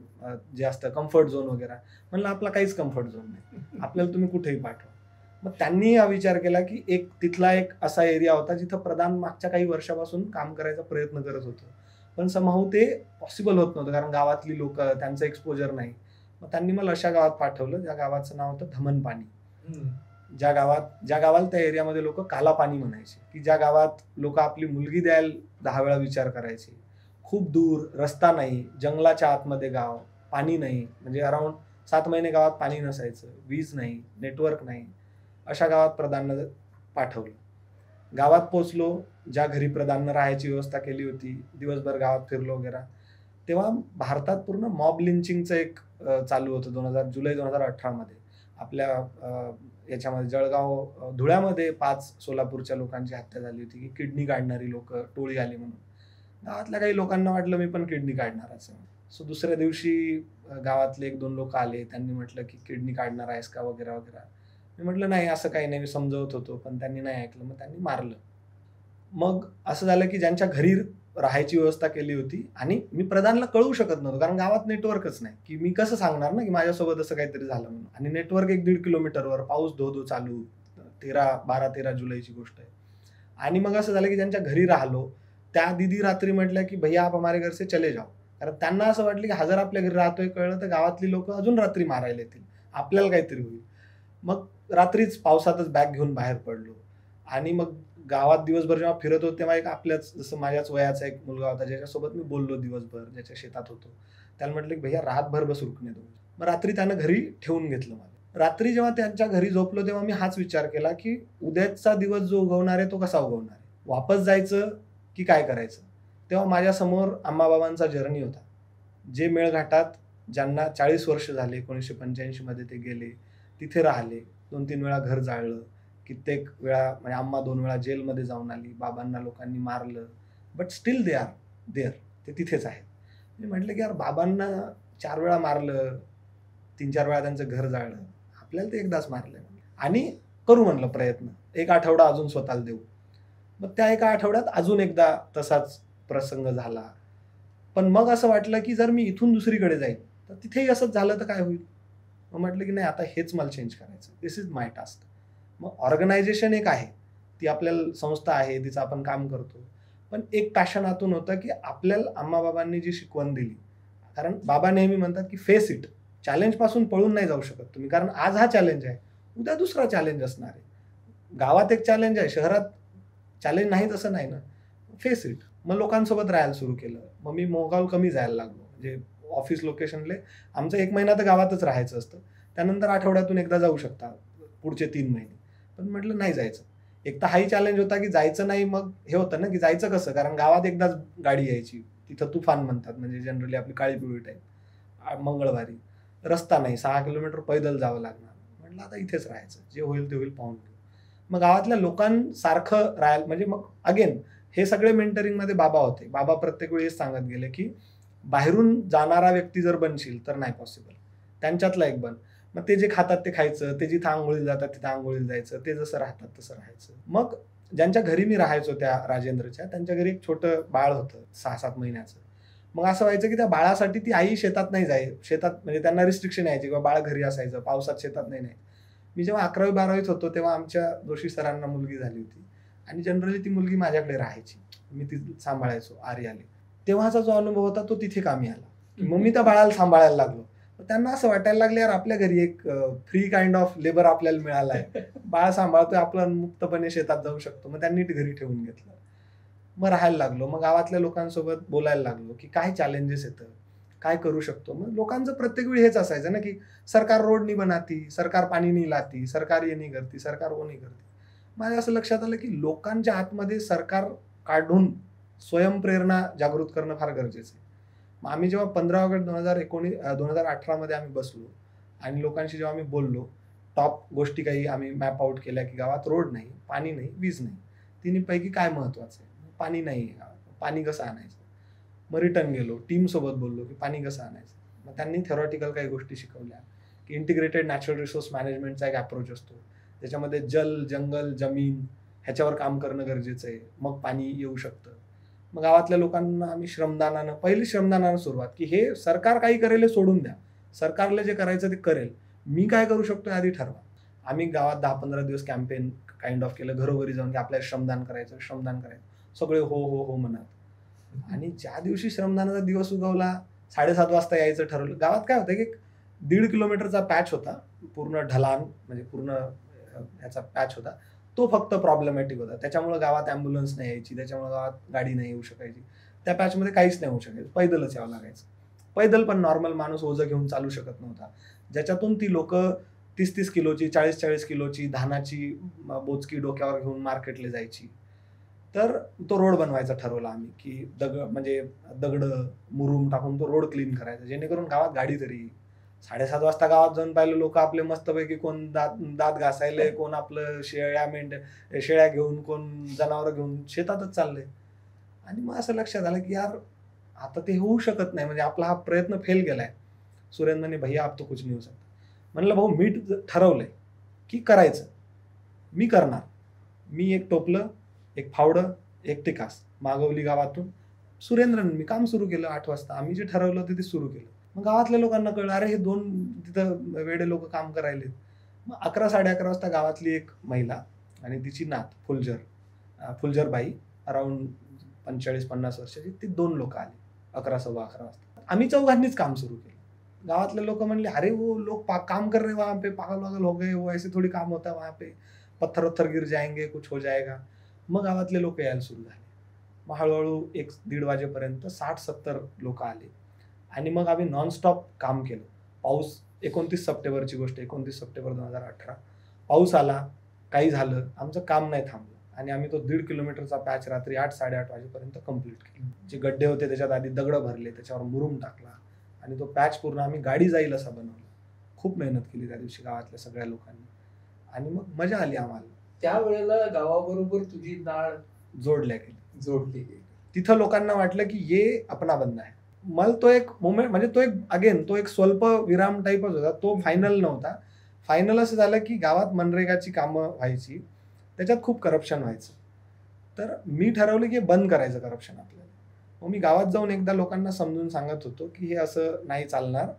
जे असतं कम्फर्ट झोन वगैरे. म्हणलं आपला काहीच कम्फर्ट झोन नाही, आपल्याला तुम्ही कुठेही पाठवा. मग त्यांनी हा विचार केला की तिथला एक असा एरिया होता जिथं प्रधान मागच्या काही वर्षापासून काम करायचा प्रयत्न करत होतं, पण समहाऊ ते पॉसिबल होत नव्हतं कारण गावातली लोक, त्यांचं एक्सपोजर नाही. मग त्यांनी मला अशा गावात पाठवलं ज्या गावाचं नाव होतं धमनपानी. ज्या गावाला त्या एरियामध्ये लोक काला पाणी म्हणायचे, की ज्या गावात लोक आपली मुलगी द्यायला 10 वेळा विचार करायचे. खूप दूर, रस्ता नाही, जंगलाच्या आतमध्ये गाव, पाणी नाही, म्हणजे अराउंड 7 महिने गावात पाणी नसायचं, वीज नाही, नेटवर्क नाही. अशा गावात प्रधाननं पाठवलं. गावात पोचलो, ज्या घरी प्रधाननं राहायची व्यवस्था केली होती, दिवसभर गावात फिरलो वगैरे. तेव्हा भारतात पूर्ण मॉब लिंचिंगचं एक चालू होतं जुलै 2018मध्ये. आपल्या याच्यामध्ये जळगाव, धुळ्यामध्ये 5 सोलापूरच्या लोकांची हत्या झाली होती की किडनी काढणारी लोक टोळी आली म्हणून. गावातल्या काही लोकांना वाटलं मी पण किडनी काढणारच आहे. सो दुसऱ्या दिवशी गावातले 1-2 लोक आले, त्यांनी म्हटलं की किडनी काढणार आहेस का वगैरे वगैरे. मी म्हटलं नाही, असं काही नाही, मी समजवत होतो, पण त्यांनी नाही ऐकलं, मग त्यांनी मारलं. मग असं झालं की ज्यांच्या घरी राहायची व्यवस्था केली होती, आणि मी प्रधानला कळवू शकत नव्हतो कारण गावात नेटवर्कच नाही, की मी कसं सांगणार ना की माझ्यासोबत असं काहीतरी झालं म्हणून. आणि नेटवर्क 1-1.5 किलोमीटरवर, पाऊस धो चालू, 12-13 जुलैची गोष्ट आहे. आणि मग असं झालं की ज्यांच्या घरी राहिलो त्या दिदी रात्री म्हटल्या की भैया आप हमारे घर से चले जाओ, कारण त्यांना असं वाटलं की हजार आपल्या घरी राहतोय कळलं तर गावातली लोक अजून रात्री मारायला येतील, आपल्याला काहीतरी होईल. मग रात्रीच पावसातच बॅग घेऊन बाहेर पडलो. आणि मग गावात दिवसभर जेव्हा फिरत होतो तेव्हा एक आपल्याच, जसं माझ्याच वयाचा एक मुलगा होता ज्याच्यासोबत मी बोललो दिवसभर, ज्याच्या शेतात होतो. त्याला म्हटलं की भैया रातभर बस रुकणे दो. मग रात्री त्यानं घरी ठेवून घेतलं मला. रात्री जेव्हा त्यांच्या घरी झोपलो तेव्हा मी हाच विचार केला की उद्याचा दिवस जो उगवणार आहे तो कसा उगवणार आहे, वापस जायचं की काय करायचं. तेव्हा माझ्यासमोर आम्माबाबांचा जर्नी होता, जे मेळघाटात ज्यांना 40 वर्ष झाले, 1985मध्ये ते गेले, तिथे राहिले, 2-3 वेळा घर जाळलं, कित्येक वेळा, म्हणजे आम्हा 2 वेळा जेलमध्ये जाऊन आली, बाबांना लोकांनी मारलं, but still they are there, ते तिथेच आहेत. मी म्हटलं की यार बाबांना 4 वेळा मारलं, 3-4 वेळा त्यांचं घर जाळलं, आपल्याला ते एकदाच मारलंय, आणि करू म्हणलं प्रयत्न, 1 आठवडा अजून स्वतःला देऊ. मग त्या 1 आठवड्यात अजून एकदा तसाच प्रसंग झाला. पण मग असं वाटलं की जर मी इथून दुसरीकडे जाईल तर तिथेही असंच झालं तर काय होईल. मग म्हटलं की नाही, आता हेच मला चेंज करायचं, दिस इज माय टास्क. मग ऑर्गनायझेशन एक आहे, ती आपल्याला संस्था आहे, तिचं आपण काम करतो, पण एक पॅशन आतून होतं की आपल्याला आम्माबाबांनी जी शिकवण दिली, कारण बाबा नेहमी म्हणतात की फेस इट, चॅलेंजपासून पळून नाही जाऊ शकत तुम्ही, कारण आज हा चॅलेंज आहे, उद्या दुसरा चॅलेंज असणार आहे. गावात एक चॅलेंज आहे, शहरात चॅलेंज नाही तसं नाही ना, फेस इट. मग लोकांसोबत राहायला सुरू केलं. मग मी मोगाव कमी जायला लागलो, म्हणजे ऑफिस लोकेशनले आमचं 1 महिना तर गावातच राहायचं असतं, त्यानंतर आठवड्यातून एकदा जाऊ शकता पुढचे 3 महिने. पण म्हटलं नाही जायचं. एक तर हाही चॅलेंज होता की जायचं नाही, मग हे होतं ना की जायचं कसं, कारण गावात एकदाच गाडी यायची, तिथं तुफान म्हणतात, म्हणजे जनरली आपली काळी पिवळी टाईप, मंगळवारी रस्ता नाही, 6 किलोमीटर पैदल जावं लागणार. म्हटलं आता इथेच राहायचं, जे होईल ते होईल पाहून घेऊ. मग गावातल्या लोकांसारखं राहायला, म्हणजे मग अगेन हे सगळे मेंटरिंगमध्ये बाबा होते. बाबा प्रत्येक वेळी सांगत गेले की बाहेरून जाणारा व्यक्ती जर बनशील तर नाही पॉसिबल, त्यांच्यातला एक बन. मग ते जे खातात ते खायचं, ते जिथं आंघोळीला जातात तिथं आंघोळीला जायचं, ते जसं राहतात तसं राहायचं. मग ज्यांच्या घरी मी राहायचो त्या राजेंद्रच्या, त्यांच्या घरी एक छोटं बाळ होतं 6-7 महिन्याचं. मग असं व्हायचं की त्या बाळासाठी ती आई शेतात नाही शेतात, म्हणजे त्यांना रिस्ट्रिक्शन यायची किंवा बाळ घरी असायचं, पावसात शेतात नाही. मी जेव्हा 11वी-12वीत होतो तेव्हा आमच्या जोशी सरांना मुलगी झाली होती, आणि जनरली ती मुलगी माझ्याकडे राहायची, मी ती सांभाळायचो आर्याले. तेव्हाचा जो अनुभव होता तो तिथे कामी आला. मग मी त्या बाळाला सांभाळायला लागलो. त्यांना असं वाटायला लागलं यार आपल्या घरी एक फ्री काइंड ऑफ लेबर आपल्याला मिळालाय, बाळ सांभाळतोय, आपण मुक्तपणे शेतात जाऊ शकतो. मग त्यांनी घरी ठेवून घेतलं. मग राहायला लागलो. मग गावातल्या लोकांसोबत बोलायला लागलो की काय चॅलेंजेस येतं, काय करू शकतो. मग लोकांचं प्रत्येक वेळी हेच असायचं ना की सरकार रोड नाही बनाती, सरकार पाणी नाही लाती, सरकार ये नाही करती, सरकार वो नाही करती. माझ्या असं लक्षात आलं की लोकांच्या आतमध्ये सरकार काढून स्वयंप्रेरणा जागृत करणं फार गरजेचं आहे. मग आम्ही जेव्हा 15 ऑगस्ट 2018मध्ये आम्ही बसलो आणि लोकांशी जेव्हा आम्ही बोललो, टॉप गोष्टी काही आम्ही मॅप आउट केल्या की गावात रोड नाही, पाणी नाही, वीज नाही. तिन्हीपैकी काय महत्वाचं आहे? पाणी नाही आहे गावात, पाणी कसं आणायचं? मग रिटर्न गेलो, टीमसोबत बोललो की पाणी कसं आणायचं. मग त्यांनी थेरॉटिकल काही गोष्टी शिकवल्या की इंटिग्रेटेड नॅचरल रिसोर्स मॅनेजमेंटचा एक अप्रोच असतो, त्याच्यामध्ये जल, जंगल, जमीन ह्याच्यावर काम करणं गरजेचं आहे, मग पाणी येऊ शकतं. मग गावातल्या लोकांना आम्ही पहिली श्रमदानानं सुरुवात, की हे सरकार काही करेल हे सोडून द्या, सरकारला जे करायचं ते करेल, मी काय करू शकतो आधी ठरवा. आम्ही गावात 10-15 दिवस कॅम्पेन काइंड ऑफ केलं, घरोघरी जाऊन की आपल्याला श्रमदान करायचं, श्रमदान करायचं. सगळे हो हो हो म्हणत. आणि ज्या दिवशी श्रमदानाचा दिवस उगवला, 7:30 वाजता यायचं ठरवलं. गावात काय होतं की 1.5 किलोमीटरचा पॅच होता, पूर्ण ढलान, म्हणजे पूर्ण ह्याचा पॅच होता. तो फक्त प्रॉब्लेमॅटिक होता, त्याच्यामुळे गावात ॲम्ब्युलन्स नाही यायची, त्याच्यामुळे गावात गाडी नाही येऊ शकायची. त्या पॅचमध्ये काहीच नाही होऊ शकायचं, पैदलच यावं लागायचं. पैदल पण नॉर्मल माणूस ओझं घेऊन चालू शकत नव्हता, ज्याच्यातून ती लोक 30-30 किलोची, 40-40 किलोची धानाची बोचकी डोक्यावर घेऊन मार्केटला जायची. तर तो रोड बनवायचा ठरवला आम्ही, की दगड मुरुम टाकून तो रोड क्लीन करायचा, जेणेकरून गावात गाडी तरी येईल. 7:30 वाजता गावात जाऊन पाहिलं, लोक आपले मस्तपैकी कोण दात घासायले, कोण आपलं शेळ्या घेऊन, कोण जनावरं घेऊन शेतातच चाललंय. आणि मग असं लक्षात आलं की यार आता ते होऊ शकत नाही, म्हणजे आपला हा प्रयत्न फेल गेलाय. सुरेंद्रने भैया आप तो कुछ नाही होऊ शकत. म्हणलं भाऊ, मी ठरवलंय की करायचं, मी करणार. मी एक टोपलं, एक फावडं, एक टिकास मागवली गावातून. सुरेंद्रने मी काम सुरू केलं 8 वाजता. आम्ही जे ठरवलं ते सुरू केलं. मग गावातल्या लोकांना कळलं, अरे हे 2 तिथं वेडे लोक काम करायले. मग 11-11:30 वाजता गावातली एक महिला आणि तिची नात फुलजर बाई, अराउंड 45-50 वर्षाची, ती 2 लोक आली 11-11:15 वाजता. आम्ही चौघांनीच काम सुरू केलं. गावातले लोक म्हणले, अरे वो लोग काम कर रहे वहां पे, पागल वागल हो गए, वो ऐसे थोडी काम होता वहां पे, पत्थर वत्थर गिर जाएंगे, कुछ हो जाएगा. मग गावातले लोक यायला सुरू झाले. मग हळूहळू 1-1:30 वाजेपर्यंत 60-70 लोक आले. आणि मग आम्ही नॉनस्टॉप काम केलं. पाऊस, 29 सप्टेंबरची गोष्ट, 29 सप्टेंबर 2018, पाऊस आला, काही झालं, आमचं काम नाही थांबलं. आणि आम्ही तो 1.5 किलोमीटरचा पॅच रात्री 8-8:30 वाजेपर्यंत कम्प्लीट केला. जे गड्डे होते त्याच्यात आधी दगड भरले, त्याच्यावर मुरुम टाकला, आणि तो पॅच पूर्ण आम्ही गाडी जाईल असा बनवला. खूप मेहनत केली त्या दिवशी गावातल्या सगळ्या लोकांनी, आणि मग मजा आली आम्हाला. त्यावेळेला गावाबरोबर तुझी नाळ जोडली गेली. तिथं लोकांना वाटलं की ये अपना बंदा आहे. मला तो एक मोमेंट, म्हणजे तो एक स्वल्प विराम टाईपच होता, तो फायनल नव्हता. फायनल असं झालं की गावात मनरेगाची कामं व्हायची, त्याच्यात खूप करप्शन व्हायचं. तर मी ठरवलं की बंद करायचं करप्शन आपल्याला. मग मी गावात जाऊन एकदा लोकांना समजून सांगत होतो की हे असं नाही चालणार,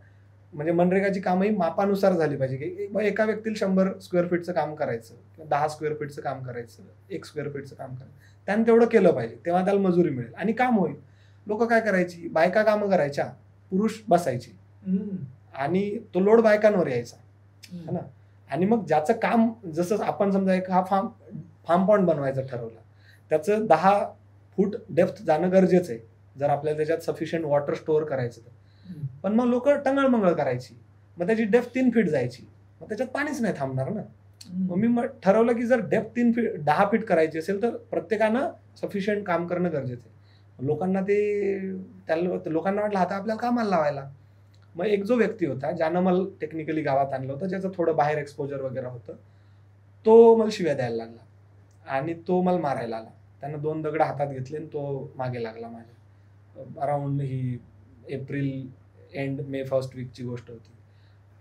म्हणजे मनरेगाची कामही मापानुसार झाली पाहिजे, की एका व्यक्तीला 100 स्क्वेअर फीटचं काम करायचं, किंवा 10 स्क्वेअर फीटचं काम करायचं, 1 स्क्वेअर फीटचं काम करायचं, त्यानं तेवढं केलं पाहिजे, तेव्हा त्याला मजुरी मिळेल आणि काम होईल. लोक काय करायची, बायका कामं करायच्या, पुरुष बसायचे, आणि तो लोड बायकांवर यायचा, है ना. आणि मग ज्याचं काम, जसं आपण समजा एक हा फार्म पॉन्ड बनवायचा ठरवला, त्याचं 10 फूट डेप्थ जाणं गरजेचं आहे जर आपल्याला त्याच्यात सफिशियंट वॉटर स्टोअर करायचं तर. पण मग लोक टंगळमंगळ करायची, मग त्याची डेप्थ 3 फीट जायची, मग त्याच्यात पाणीच नाही थांबणार ना. मग मी ठरवलं की जर डेप्थ 10 फीट करायची असेल तर प्रत्येकानं सफिशियंट काम करणं गरजेचं आहे. लोकांना वाटलं आता आपल्याला कामाला लावायला. मग एक जो व्यक्ती होता ज्यानं मला टेक्निकली गावात आणलं होतं, ज्याचं थोडं बाहेर एक्सपोजर वगैरे होतं, तो मला शिव्या द्यायला लागला आणि तो मला मारायला आला. त्यानं 2 दगड हातात घेतले आणि तो मागे लागला माझ्या. अराउंड ही एप्रिल एंड मे फर्स्ट वीकची गोष्ट होती.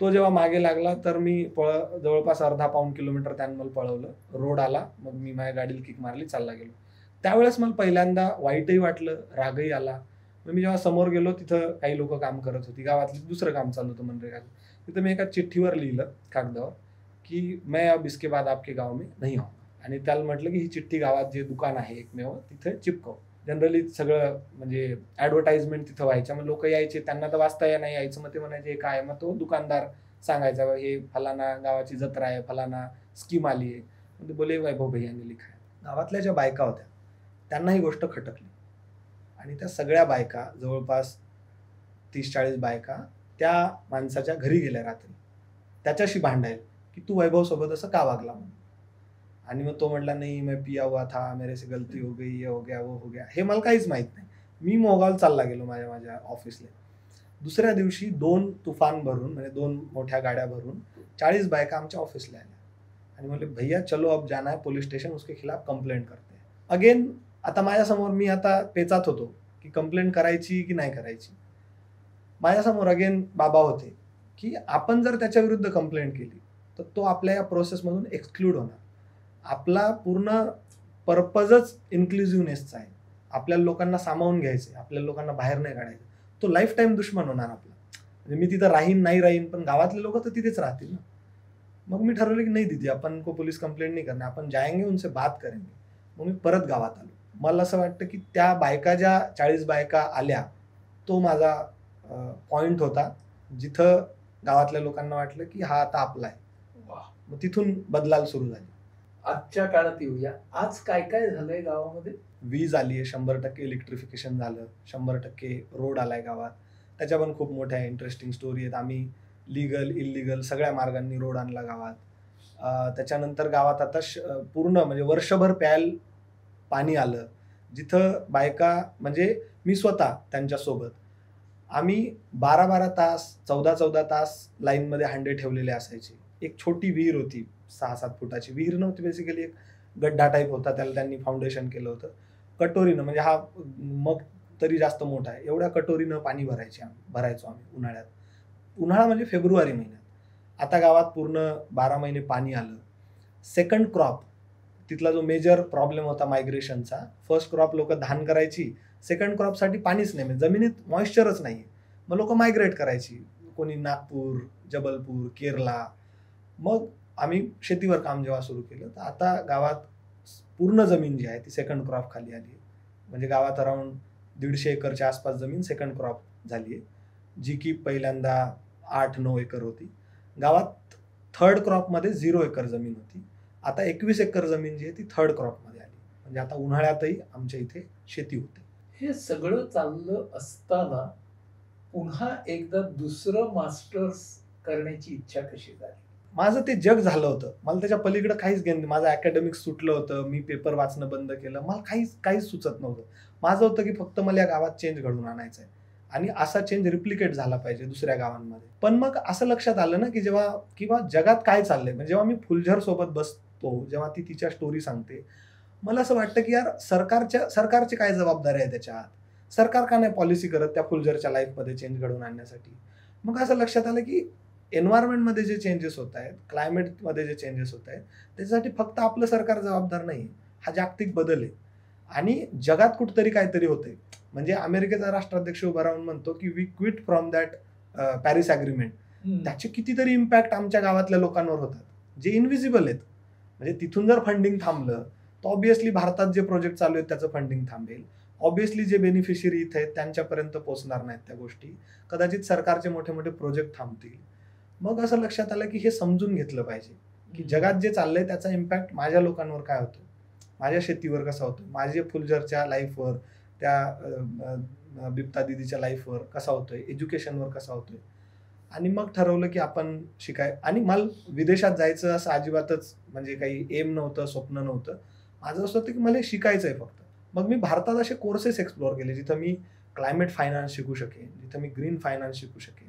तो जेव्हा मागे लागला तर मी जवळपास अर्धा-पाऊण किलोमीटर त्यानं मला पळवलं. रोड आला, मग मी माझ्या गाडीला किक मारली, चालला गेलो. त्यावेळेस मला पहिल्यांदा वाईटही वाटलं, रागही आला. मग मी जेव्हा समोर गेलो, तिथं काही लोक काम करत होती, गावातली दुसरं काम चालू होतं मनरेगाचं. तिथं मी एका चिठ्ठीवर लिहिलं कागदावर की मैं अब इसके बाद आपके गाव में नहीं आऊंगा. आणि त्याला म्हटलं की ही चिठ्ठी गावात जे दुकान आहे एकमेव तिथे चिपकव. जनरली सगळं म्हणजे ॲडव्हर्टाइजमेंट तिथं व्हायच्या, मग लोक यायचे, त्यांना तर वाचता नाही यायचं, मग ते म्हणायचे काय. मग तो दुकानदार सांगायचा, हे फलाना गावाची जत्रा आहे, फलाना स्कीम आली आहे. मग ते बोले वैभव भैयाने लिखा आहे. गावातल्या ज्या बायका होत्या त्यांना ही गोष्ट खटकली, आणि त्या सगळ्या बायका, जवळपास 30-40 बायका त्या माणसाच्या घरी गेल्या रात्री, त्याच्याशी भांडायला की तू वैभव सोबत असं का वागला म्हणून. आणि मग तो म्हटला, नाही मैं पिया हुआ था, मेरे से गलती हो गई, ये हो गया वो हो गया. हे मला काहीच माहित नाही. मी मोगाव चालला गेलो माझ्या ऑफिसला. दुसऱ्या दिवशी 2 तुफान भरून, म्हणजे 2 मोठ्या गाड्या भरून 40 बायका आमच्या ऑफिसला आल्या आणि म्हणले भैया चलो अब जाना है पुलिस स्टेशन, उसके खिलाफ कंप्लेंट करते हैं. अगेन आता माझ्यासमोर मी आता पेचात होतो की कंप्लेंट करायची की नाही करायची. माझ्यासमोर अगेन बाबा होते की आपण जर त्याच्या विरुद्ध कंप्लेंट केली तर तो आपल्या या प्रोसेसमधून एक्सक्लूड होणार. आपला पूर्ण पर्पजच इन्क्लुझिव्हनेसचा आहे. आपल्याला लोकांना सामावून घ्यायचं, आपल्याला लोकांना बाहेर नाही काढायचं. तो लाईफ टाईम दुश्मन होणार आपला. म्हणजे मी तिथं राहीन नाही राहीन पण गावातले लोक तर तिथेच राहतील ना. मग मी ठरवलं की नाही दीदी आपण को पोलीस कंप्लेंट नाही करणार, आपण जाएंगे उनसे बात करेंगे. मग मी परत गावात आलो. मला असं वाटतं की त्या बायका ज्या 40 बायका आल्या तो माझा पॉइंट होता जिथं गावातल्या लोकांना वाटलं की हा आता आपला आहे. मग तिथून बदलाल सुरू झाली. आजच्या काळात येऊया. आज काय काय झालंय गावामध्ये? वीज आली आहे, 100% इलेक्ट्रिफिकेशन झालं, 100% रोड आलाय गावात. त्याच्या पण खूप मोठ्या इंटरेस्टिंग स्टोरी आहेत. आम्ही लिगल इलिगल सगळ्या मार्गांनी रोड आणला गावात. त्याच्यानंतर गावात आता पूर्ण म्हणजे वर्षभर प्यायला पाणी आलं. जिथं बायका म्हणजे मी स्वतः त्यांच्यासोबत आम्ही 12-12 तास 14-14 तास लाईनमध्ये हांडे ठेवलेले असायचे. एक छोटी विहीर होती 6-7 फुटाची. विहीर नव्हती, बेसिकली एक गड्डा टाईप होता. त्याला त्यांनी फाउंडेशन केलं होतं. कटोरीनं म्हणजे हा मग तरी जास्त मोठा आहे एवढ्या कटोरीनं पाणी भरायचो आम्ही उन्हाळ्यात. उन्हाळा म्हणजे फेब्रुवारी महिन्यात. आता गावात पूर्ण 12 महिने पाणी आलं. सेकंड क्रॉप तिथला जो मेजर प्रॉब्लेम होता मायग्रेशनचा, फर्स्ट क्रॉप लोक धान करायची, सेकंड क्रॉपसाठी पाणीच नाही, जमिनीत मॉइश्चरच नाही. मग लोक मायग्रेट करायची, कोणी नागपूर, जबलपूर, केरला. मग आम्ही शेतीवर काम जेव्हा सुरू केलं तर आता गावात पूर्ण जमीन जी आहे ती सेकंड क्रॉप खाली आली. म्हणजे गावात अराउंड 150 एकरच्या आसपास जमीन सेकंड क्रॉप झाली आहे, जी की पहिल्यांदा 8-9 एकर होती. गावात थर्ड क्रॉपमध्ये 0 एकर जमीन होती. आता 21 एकर जमीन जी आहे ती थर्ड क्रॉपमध्ये आली. म्हणजे आता उन्हाळ्यातही आमच्या इथे शेती होते. हे सगळं चाललं असताना पुन्हा एकदा दुसरं मास्टर्स करण्याची इच्छा कशी झाली? माझं ते जग झालं होतं. मला त्याच्या पलीकडे काहीच घेणं. माझं अकॅडमिक्स सुटलं होतं. मी पेपर वाचणं बंद केलं. मला काहीच सुचत नव्हतं. माझं होतं की फक्त मला या गावात चेंज घडवून आणायचं आहे आणि असा चेंज रिप्लिकेट झाला पाहिजे दुसऱ्या गावांमध्ये. पण मग असं लक्षात आलं ना की जेव्हा किंवा जगात काय चाललंय, म्हणजे जेव्हा मी फुलझर सोबत बसतो, जेव्हा ती तिच्या स्टोरी सांगते, मला असं वाटतं की यार सरकारची काय जबाबदारी आहे त्याच्यात. सरकार का नाही पॉलिसी करत त्या फुलझरच्या लाईफमध्ये चेंज घडवून आणण्यासाठी. मग असं लक्षात आलं की एन्व्हायरमेंटमध्ये जे चेंजेस होत आहेत, क्लायमेटमध्ये जे चेंजेस होत आहेत, त्याच्यासाठी फक्त आपलं सरकार जबाबदार नाही. हा जागतिक बदल आहे आणि जगात कुठतरी काहीतरी होतंय. म्हणजे अमेरिकेचा राष्ट्राध्यक्ष उभा राहून म्हणतो की we quit from that Paris agreement. त्याचे कितीतरी इम्पॅक्ट आमच्या गावातल्या लोकांवर होतात जे इनव्हिजिबल आहेत. म्हणजे तिथून जर फंडिंग थांबलं तर ऑब्व्हियसली भारतात जे प्रोजेक्ट चालू आहेत त्याचं फंडिंग थांबेल. ऑब्व्हियसली जे बेनिफिशियरी इथे आहेत त्यांच्यापर्यंत पोहोचणार नाहीत त्या गोष्टी. कदाचित सरकारचे मोठे मोठे प्रोजेक्ट थांबतील. मग असं लक्षात आलं की हे समजून घेतलं पाहिजे की जगात जे चाललंय त्याचा इम्पॅक्ट माझ्या लोकांवर काय होतो, माझ्या शेतीवर कसा होतो, माझ्या फुलझरच्या लाईफवर, त्या बिप्ता दिदीच्या लाईफवर कसा होतोय, एज्युकेशनवर कसा होतोय. आणि मग ठरवलं की आपण आणि मला विदेशात जायचं असं अजिबातच म्हणजे काही एम नव्हतं, स्वप्न नव्हतं. माझं असं होतं की मला शिकायचं आहे फक्त. मग मी भारतात असे कोर्सेस एक्सप्लोअर केले जिथं मी क्लायमेट फायनान्स शिकू शकेन, जिथं मी ग्रीन फायनान्स शिकू शकेन.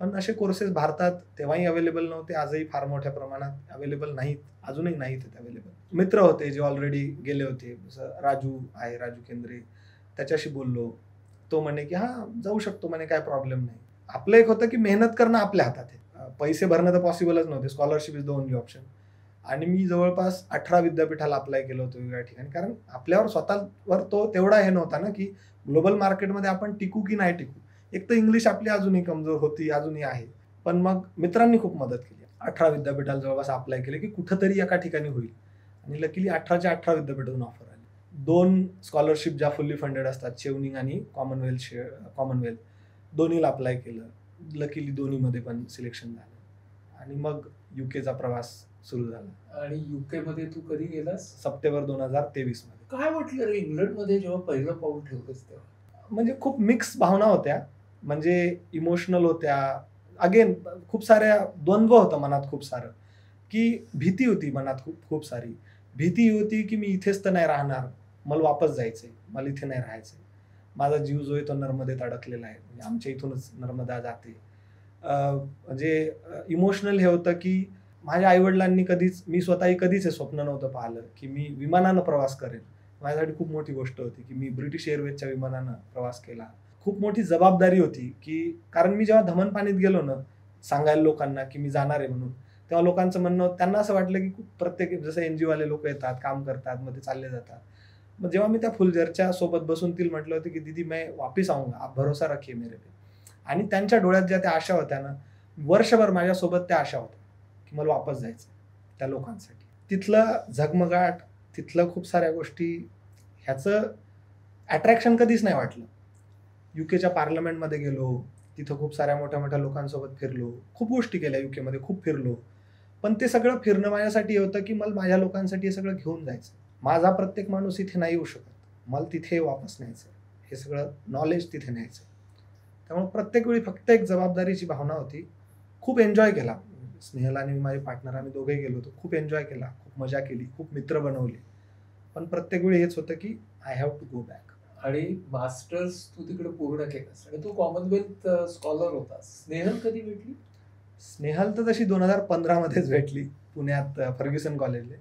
पण असे कोर्सेस भारतात तेव्हाही अवेलेबल नव्हते, आजही फार मोठ्या प्रमाणात अवेलेबल नाहीत, अजूनही नाहीत अवेलेबल. मित्र होते जे ऑलरेडी गेले होते, जसं राजू केंद्रे, त्याच्याशी बोललो. तो म्हणे की हा जाऊ शकतो म्हणे, काय प्रॉब्लेम नाही. आपलं एक होतं की मेहनत करणं आपल्या हातात आहे. पैसे भरणं तर पॉसिबलच नव्हते. Scholarship is the only option. आणि मी जवळपास 18 विद्यापीठाला अप्लाय केलं होतं वेगळ्या ठिकाणी, कारण आपल्यावर स्वतःवर तो तेवढा हे नव्हता ना की ग्लोबल मार्केटमध्ये आपण टिकू की नाही टिकू. एक तर इंग्लिश आपली अजूनही कमजोर होती, अजूनही आहे. पण मग मित्रांनी खूप मदत केली. 18 विद्यापीठाला जवळपास अप्लाय केले की कुठंतरी एका ठिकाणी होईल. आणि लकीली 18च्या 18 विद्यापीठातून ऑफर आली. 2 स्कॉलरशिप ज्या फुल्ली फंडेड असतात, शेवनिंग आणि कॉमनवेल्थ, दोन्हीला अप्लाय केलं. लकीली दोन्हीमध्ये पण सिलेक्शन झालं. आणि मग युकेचा प्रवास सुरू झाला. आणि युके मध्ये तू कधी गेलास? सप्टेंबर 2023 मध्ये. काय वाटलं रे इंग्लंडमध्ये जेव्हा पहिलं पाऊल ठेवलंस तेव्हा? म्हणजे खूप मिक्स भावना होत्या. म्हणजे इमोशनल होत्या. अगेन खूप साऱ्या द्वंद्व होतं मनात, खूप सारं की भीती होती मनात, खूप सारी भीती होती की मी इथेच तर नाही राहणार, मला वापस जायचंय, मला इथे नाही राहायचंय. माझा जीव जो आहे तो नर्मदेत अडकलेला आहे. म्हणजे आमच्या इथूनच नर्मदा जाते. म्हणजे इमोशनल हे होतं की माझ्या आईवडिलांनी कधीच, मी स्वतःही कधीच हे स्वप्न नव्हतं पाहिलं की मी विमानानं प्रवास करेन. माझ्यासाठी खूप मोठी गोष्ट होती की मी ब्रिटिश एअरवेजच्या विमानानं प्रवास केला. खूप मोठी जबाबदारी होती की कारण मी जेव्हा धमनपानीत गेलो ना सांगायला लोकांना की मी जाणार आहे म्हणून, तेव्हा लोकांचं म्हणणं, त्यांना असं वाटलं की प्रत्येक जसं NGO वाले लोक येतात, काम करतात, मग ते चालले जातात. मग जेव्हा मी त्या फुलझरच्या सोबत बसून तिला म्हटलं होतं की दीदी मैं वापिस आऊंगा, आप भरोसा रखिए मेरे पे. आणि त्यांच्या डोळ्यात ज्या त्या आशा होत्या ना, वर्षभर माझ्यासोबत त्या आशा होत्या की मला वापस जायचं त्या लोकांसाठी. तिथलं झगमगाट, तिथलं खूप साऱ्या गोष्टी, ह्याचं अट्रॅक्शन कधीच नाही वाटलं. UKच्या पार्लमेंटमध्ये गेलो, तिथं खूप साऱ्या मोठ्या मोठ्या लोकांसोबत फिरलो, खूप गोष्टी केल्या UKमध्ये, खूप फिरलो. पण ते सगळं फिरणं माझ्यासाठी होतं की मला माझ्या लोकांसाठी हे सगळं घेऊन जायचं. माझा प्रत्येक माणूस इथे नाही येऊ शकत, मला तिथे वापस न्यायचं, हे सगळं नॉलेज तिथे न्यायचं. त्यामुळे प्रत्येक वेळी फक्त एक जबाबदारीची भावना होती. खूप एन्जॉय केला. स्नेहल आणि मी, माझे पार्टनर, आम्ही दोघेही गेलो होतो. खूप एन्जॉय केला, खूप मजा केली, खूप मित्र बनवले. पण प्रत्येक वेळी हेच होतं की I have to go back. आणि मास्टर्स तू तिकडे पूर्ण केलास आणि तू कॉमनवेल्थ स्कॉलर होतास. स्नेहल कधी भेटली? स्नेहल तर तशी 2015 मध्येच भेटली, पुण्यात फर्ग्युसन कॉलेजला.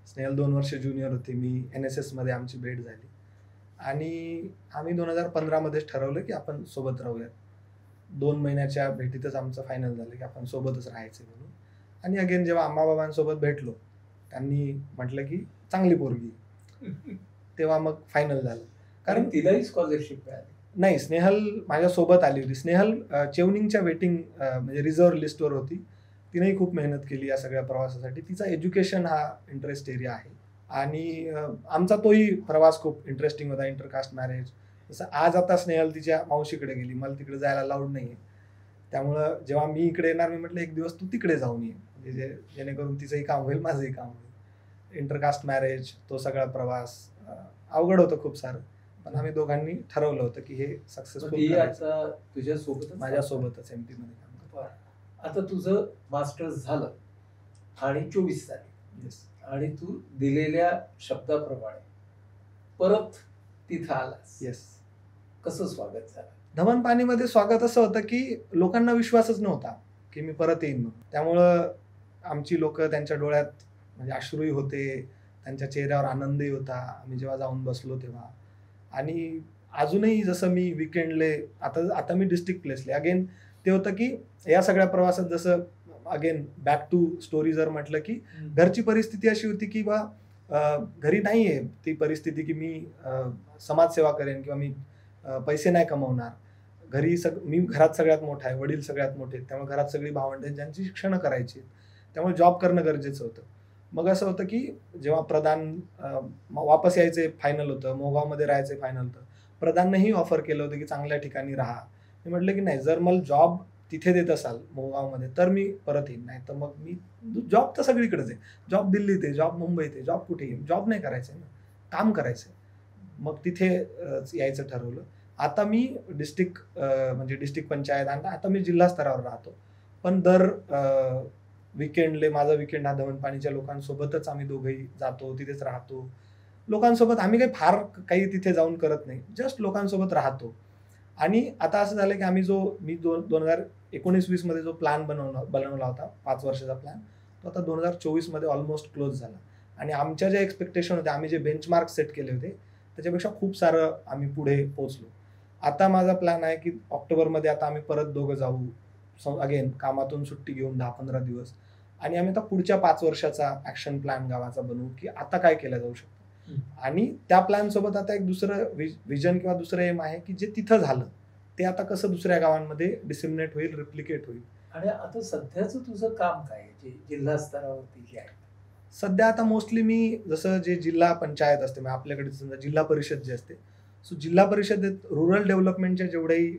स्नेहल 2 वर्ष ज्युनियर होती. मी NSS मध्ये आमची भेट झाली आणि आम्ही 2015 मध्येच ठरवलं की आपण सोबत राहूयात. 2 महिन्याच्या भेटीतच आमचं फायनल झालं की आपण सोबतच राहायचं म्हणून. आणि अगेन जेव्हा आम्हाबाबांसोबत भेटलो, त्यांनी म्हटलं की चांगली पोरगी, तेव्हा मग फायनल झालं. कारण तिलाही स्कॉलरशिप मिळाली. नाही, स्नेहल माझ्यासोबत आली होती. स्नेहल चेवनिंगच्या वेटिंग म्हणजे रिझर्व्ह लिस्टवर होती. तिनेही खूप मेहनत केली या सगळ्या प्रवासासाठी. तिचा एज्युकेशन हा इंटरेस्ट एरिया आहे आणि आमचा तोही प्रवास खूप इंटरेस्टिंग होता. Intercaste marriage. जसं आज आता स्नेहल तिच्या मावशीकडे गेली, मला तिकडे जायला लाऊड नाही आहे. त्यामुळं जेव्हा मी इकडे येणार, मी म्हटलं एक दिवस तू तिकडे जाऊन ये, म्हणजे जेणेकरून तिचंही काम होईल, माझंही काम होईल. इंटरकास्ट मॅरेज, तो सगळा प्रवास अवघड होतं खूप सारं, पण आम्ही दोघांनी ठरवलं होतं की हे सक्सेसफुल आता तुझ्यासोबत, माझ्यासोबतच MP मध्ये काम करतो. आता तुझं मास्टर्स झालं आणि 24 झाले. येस. आणि तू दिलेल्या शब्दाप्रमाणे परत तिथं आलास. येस. कसं स्वागत झालं? धमनपानीमध्ये स्वागत असं होतं की लोकांना विश्वासच नव्हता की मी परत येईन म्हणून. त्यामुळं आमची लोक, त्यांच्या डोळ्यात म्हणजे अश्रूही होते, त्यांच्या चेहऱ्यावर आनंदही होता आम्ही जेव्हा जाऊन बसलो तेव्हा. आणि अजूनही जसं मी विकेंडले, आता मी डिस्ट्रिक्ट प्लेसले अगेन, ते होतं की या सगळ्या प्रवासात जसं अगेन बॅक टू स्टोरी जर म्हटलं की घरची परिस्थिती अशी होती की बा घरी नाही आहे ती परिस्थिती की मी समाजसेवा करेन किंवा मी पैसे नाही कमवणार. घरी मी घरात सगळ्यात मोठा आहे, वडील सगळ्यात मोठे आहेत, त्यामुळे घरात सगळी भावंड आहेत ज्यांची शिक्षण करायची, त्यामुळे जॉब करणं गरजेचं होतं. मग असं होतं की जेव्हा प्रधान वापस यायचे फायनल होतं, मोगावमध्ये राहायचे फायनल होतं, प्रधाननेही ऑफर केलं होतं की चांगल्या ठिकाणी राहा. मी म्हटलं की नाही, जर मला जॉब तिथे देत असाल मोगावमध्ये तर मी परत येईन, नाही तर मग मी, जॉब तर सगळीकडेच आहे, जॉब दिल्लीत आहे, जॉब मुंबईत आहे, जॉब कुठे येईल, जॉब नाही करायचं आहे ना, काम करायचं आहे. मग तिथे यायचं ठरवलं. आता मी म्हणजे डिस्ट्रिक्ट पंचायत, आता मी जिल्हा स्तरावर राहतो, पण दर विकेंडले, माझा विकेंड हा धमनपानीच्या लोकांसोबतच आम्ही दोघंही जातो, तिथेच राहतो लोकांसोबत. आम्ही काही तिथे जाऊन करत नाही, जस्ट लोकांसोबत राहतो. आणि आता असं झालं की मी 2019-20 मध्ये जो प्लॅन बनवला होता, 5 वर्षाचा प्लॅन, तो आता 2024 मध्ये ऑलमोस्ट क्लोज झाला. आणि आमच्या ज्या एक्सपेक्टेशन होत्या, आम्ही जे बेंचमार्क सेट केले होते त्याच्यापेक्षा खूप सारं आम्ही पुढे पोहोचलो. आता माझा प्लॅन आहे की ऑक्टोबरमध्ये आता आम्ही परत दोघं जाऊ, अगेन कामातून सुट्टी घेऊन 10-15 दिवस, आणि आम्ही आता पुढच्या 5 वर्षाचा ऍक्शन प्लॅन गावाचा बनवू की आता काय केलं जाऊ शकतं. आणि त्या प्लॅन सोबत आता एक दुसरं विजन किंवा दुसरं एम आहे की जे तिथं झालं ते आता कसं दुसऱ्या गावांमध्ये डिसिमिनेट होईल, रिप्लिकेट होईल. आणि आता सध्याचं तुझं काम काय आहे जे जिल्हा स्तरावरती जे आहे? सध्या आता मोस्टली मी जसं जे जिल्हा पंचायत असते, आपल्याकडे समजा जिल्हा परिषद जे असते, सो जिल्हा परिषदेत रुरल डेव्हलपमेंटचे जेवढेही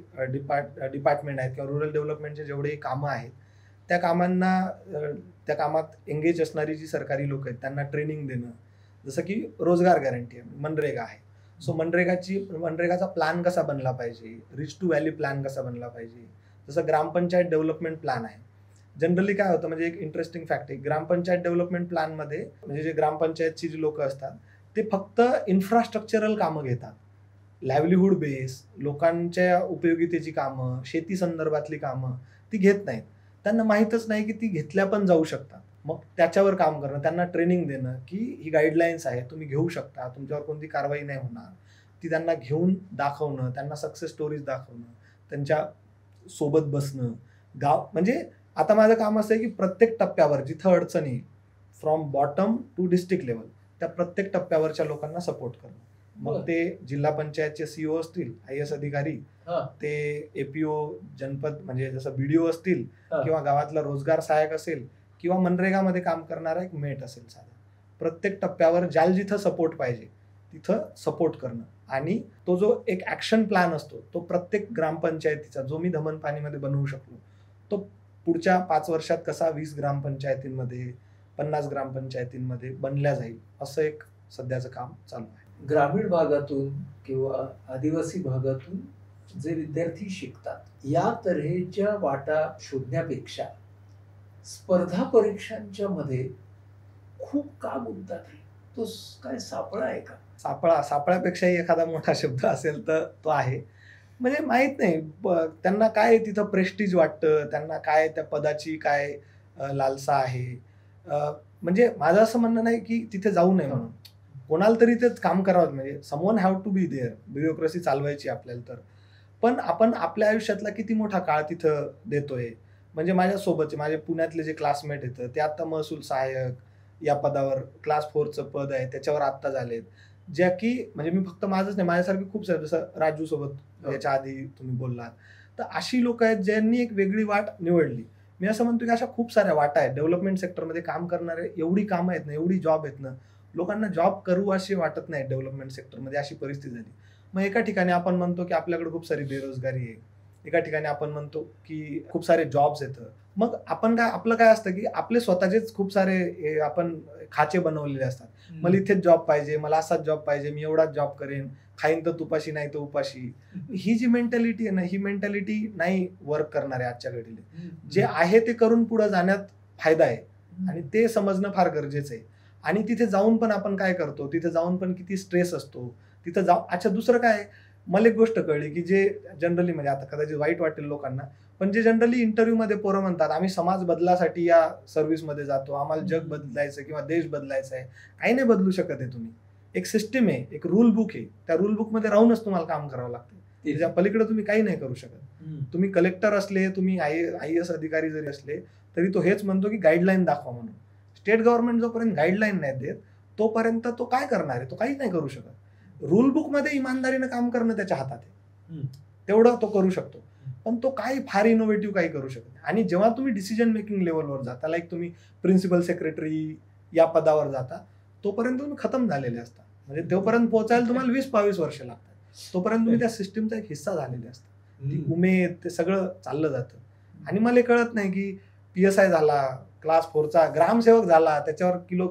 डिपार्टमेंट आहेत किंवा रुरल डेव्हलपमेंटचे जेवढेही कामं आहेत, त्या कामात एंगेज असणारी जी सरकारी लोक आहेत त्यांना ट्रेनिंग देणं, जसं की रोजगार गॅरंटी आहे, मनरेगा आहे. सो मनरेगाचा प्लॅन कसा बनला पाहिजे, रिच टू व्हॅली प्लॅन कसा बनला पाहिजे, जसं ग्रामपंचायत डेव्हलपमेंट प्लॅन आहे. जनरली काय होतं, म्हणजे एक इंटरेस्टिंग फॅक्ट आहे, ग्रामपंचायत डेव्हलपमेंट प्लॅनमध्ये म्हणजे जे ग्रामपंचायतची जी लोक असतात ते फक्त इन्फ्रास्ट्रक्चरल कामं घेतात, लाईव्हलीहूड बेस, लोकांच्या उपयोगितेची कामं, शेती संदर्भातली कामं, ती घेत नाहीत. त्यांना माहीतच नाही की ती घेतल्या पण जाऊ शकतात. मग त्याच्यावर काम करणं, त्यांना ट्रेनिंग देणं की ही गाईडलाईन्स आहे, तुम्ही घेऊ शकता, तुमच्यावर कोणती कारवाई नाही होणार, ती त्यांना घेऊन दाखवणं, त्यांना सक्सेस स्टोरीज दाखवणं, त्यांच्या सोबत बसणं. गाव म्हणजे आता माझं काम असं आहे की प्रत्येक टप्प्यावर जिथं अडचण येईल, from bottom to district level, त्या प्रत्येक टप्प्यावरच्या लोकांना सपोर्ट करणं. मग बरं. ते जिल्हा पंचायतचे सीईओ असतील, IAS अधिकारी, हा, ते APO जनपद म्हणजे जसं BDO असतील, हा. किंवा गावातला रोजगार सहाय्यक असेल, किंवा मनरेगामध्ये काम करणारा एक मेट असेल साधा. प्रत्येक टप्प्यावर ज्याला जिथं सपोर्ट पाहिजे तिथं सपोर्ट करणं. आणि तो जो एक ऍक्शन प्लॅन असतो तो प्रत्येक ग्रामपंचायतीचा, जो मी धमनपानीमध्ये बनवू शकलो, तो पुढच्या 5 वर्षात कसा 20 ग्रामपंचायतींमध्ये, 50 ग्रामपंचायतींमध्ये बनल्या जाईल, असं एक सध्याचं काम चालू आहे. ग्रामीण भागातून किंवा आदिवासी भागातून जे विद्यार्थी शिकतात या तऱ्हेच्या वाटा शोधण्यापेक्षा स्पर्धा परीक्षांच्या मध्ये खूप का गुंततात रे? तो काय सापळा आहे का? सापळ्यापेक्षाही एखादा मोठा शब्द असेल तर तो आहे. म्हणजे माहित नाही त्यांना काय तिथं प्रेस्टिज वाटतं, त्यांना काय त्या पदाची काय लालसा आहे. म्हणजे माझं असं म्हणणं नाही की तिथे जाऊ नये म्हणून, कोणाला तरी तेच काम करावं, म्हणजे someone have to be there. Bureaucracy चालवायची आपल्याला तर, पण आपण आपल्या आयुष्यातला किती मोठा काळ तिथं देतोय. म्हणजे माझ्यासोबतचे माझे पुण्यातले जे क्लासमेट येतं ते आता महसूल सहाय्यक या पदावर, क्लास 4चं पद आहे त्याच्यावर आत्ता झालेत, ज्या की म्हणजे मी फक्त माझंच नाही, माझ्यासारखी खूप सारे, जसं राजू सोबत याच्या आधी तुम्ही बोललात, तर अशी लोक आहेत ज्यांनी एक वेगळी वाट निवडली. मी असं म्हणतो की अशा खूप साऱ्या वाटा आहेत डेव्हलपमेंट सेक्टरमध्ये काम करणारे. एवढी कामं आहेत ना, एवढी जॉब आहेत ना, लोकांना जॉब करू असे वाटत नाही डेव्हलपमेंट सेक्टरमध्ये. अशी परिस्थिती झाली. मग एका ठिकाणी आपण म्हणतो की आपल्याकडे खूप सारी बेरोजगारी आहे, एका ठिकाणी आपण म्हणतो की खूप सारे जॉब्स येतं. मग आपण काय, आपलं काय असतं की आपले स्वतःचेच खूप सारे आपण खाचे बनवलेले असतात. मला इथेच जॉब पाहिजे, मला असाच जॉब पाहिजे, मी एवढाच जॉब करेन, खाईन तर तुपाशी नाही तर उपाशी. ही जी मेंटॅलिटी आहे ना, ही मेंटॅलिटी नाही वर्क करणार आहे आजच्या घडीला. जे आहे ते करून पुढे जाण्यात फायदा आहे आणि ते समजणं फार गरजेचं आहे. आणि तिथे जाऊन पण आपण काय करतो, तिथे जाऊन पण किती स्ट्रेस असतो तिथं जाऊन. अच्छा, दुसरं काय, मला एक गोष्ट कळली की जे जनरली, म्हणजे आता कदाचित वाईट वाटेल लोकांना, पण जे जनरली इंटरव्ह्यूमध्ये पोरं म्हणतात आम्ही समाज बदलासाठी या सर्व्हिसमध्ये जातो, आम्हाला जग बदलायचं किंवा देश बदलायचा आहे, काही नाही बदलू शकत आहे तुम्ही. एक सिस्टीम आहे, एक रूल बुक आहे, त्या रूल बुकमध्ये राहूनच तुम्हाला काम करावं लागतं. त्याच्या पलीकडे तुम्ही काही नाही करू शकत. तुम्ही कलेक्टर असले, तुम्ही IAS अधिकारी जरी असले तरी तो हेच म्हणतो की गाईडलाईन दाखवा म्हणून. स्टेट गव्हर्नमेंट जोपर्यंत गाईडलाईन नाही देत तोपर्यंत तो काय करणार आहे, तो काहीच नाही करू शकत. रूल बुक मध्ये इमानदारीनं काम करणं त्याच्या हातात आहे, तेवढं तो करू शकतो, पण तो काही फार इनोव्हेटिव्ह काही करू शकत नाही. आणि जेव्हा तुम्ही डिसिजन मेकिंग लेवलवर जाता, लाईक तुम्ही प्रिन्सिपल सेक्रेटरी या पदावर जाता, तोपर्यंत तुम्ही खतम झालेले असता. म्हणजे तोपर्यंत पोहोचायला तुम्हाला 20-22 वर्ष लागतात. तोपर्यंत तुम्ही त्या सिस्टीमचा एक हिस्सा झालेले असता. ती उमेद, ते सगळं चाललं जातं. आणि मला कळत नाही की PSI झाला, क्लास 4चा ग्रामसेवक झाला, त्याच्यावर किलो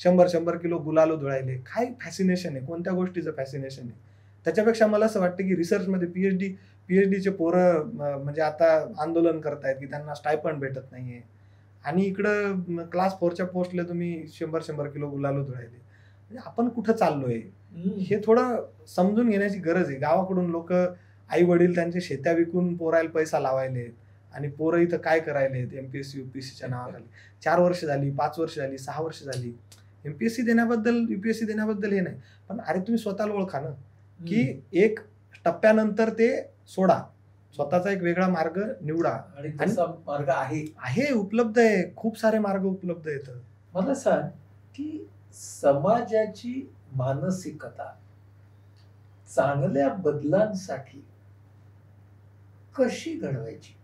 100 किलो गुलाल धुळायले, काय फॅसिनेशन आहे, कोणत्या गोष्टीचं फॅसिनेशन आहे. त्याच्यापेक्षा मला असं वाटतं की रिसर्चमध्ये PhDचे पोरं म्हणजे आता आंदोलन करतायत की त्यांना स्टायपंड भेटत नाहीये, आणि इकडं क्लास 4च्या पोस्टला तुम्ही 100 किलो गुलाल धुळायले. म्हणजे आपण कुठं चाललोय हे थोडं समजून घेण्याची गरज आहे. गावाकडून लोक, आई वडील त्यांच्या शेत्या विकून पोरायला पैसा लावायले, आणि पोरं इथं काय करायले MPSC UPSCच्या नावाखाली. 4 वर्ष झाली, 5 वर्ष झाली, 6 वर्ष झाली. MPSC देण्याबद्दल, UPSC देण्याबद्दल हे नाही, पण अरे तुम्ही स्वतःला ओळखा ना, की एक टप्प्यानंतर ते सोडा, स्वतःचा एक वेगळा मार्ग निवडा. आणि तसा मार्ग आहे, उपलब्ध आहे, खूप सारे मार्ग उपलब्ध आहेत. मला सांग की समाजाची मानसिकता चांगल्या बदलांसाठी कशी घडवायची,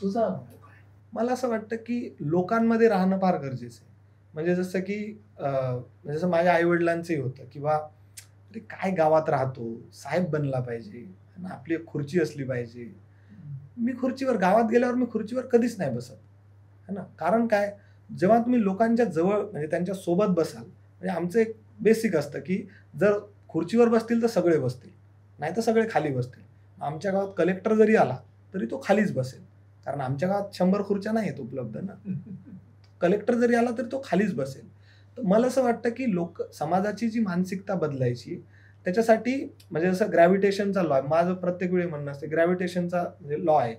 तुझा अनुभव काय? मला असं वाटतं की लोकांमध्ये राहणं फार गरजेचं आहे. म्हणजे जसं की जसं माझ्या आई वडिलांचंही होतं, किंवा अरे काय गावात राहतो, साहेब बनला पाहिजे, आपली एक खुर्ची असली पाहिजे. मी खुर्चीवर, गावात गेल्यावर मी खुर्चीवर कधीच नाही बसत, है ना. कारण काय, जेव्हा तुम्ही लोकांच्या जवळ म्हणजे त्यांच्या सोबत बसाल, म्हणजे आमचं एक बेसिक असतं की जर खुर्चीवर बसतील तर सगळे बसतील, नाही तर सगळे खाली बसतील. आमच्या गावात कलेक्टर जरी आला तरी तो खालीच बसेल, कारण आमच्या गावात 100 खुर्च्या नाही आहेत उपलब्ध ना. कलेक्टर जरी आला तरी तो खालीच बसेल. तर मला असं वाटतं की समाजाची जी मानसिकता बदलायची, त्याच्यासाठी म्हणजे जसं ग्रॅव्हिटेशनचा लॉ आहे, माझं प्रत्येक वेळी म्हणणं असतं ग्रॅव्हिटेशनचा म्हणजे लॉ आहे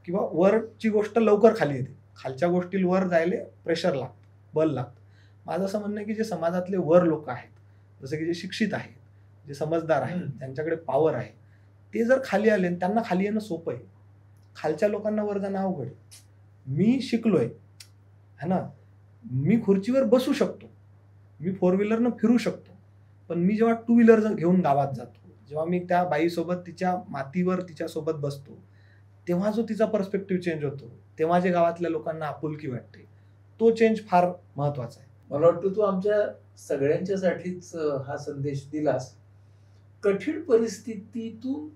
किंवा वरची गोष्ट लवकर खाली येते, खालच्या गोष्टी वर जायला प्रेशर लागतं, बल लागतं. माझं असं म्हणणं आहे की जे समाजातले वर लोक आहेत, जसं की जे शिक्षित आहेत, जे समजदार आहेत, त्यांच्याकडे पॉवर आहे, ते जर खाली आले, त्यांना खाली येणं सोपं आहे. खालच्या लोकांना वर जाणं अवघड आहे. मी शिकलोय है ना, मी खुर्चीवर बसू शकतो, मी 4 व्हीलरनं फिरू शकतो, पण मी जेव्हा 2 व्हीलर घेऊन गावात जातो, जेव्हा मी त्या बाईसोबत तिच्या मातीवर तिच्यासोबत बसतो, तेव्हा जो तिचा पर्स्पेक्टिव्ह चेंज होतो, तेव्हा जे गावातल्या लोकांना आपुलकी वाटते, तो चेंज फार महत्वाचा आहे. मला वाटतं तू आमच्या सगळ्यांच्यासाठीच हा संदेश दिलास. कठीण परिस्थितीतून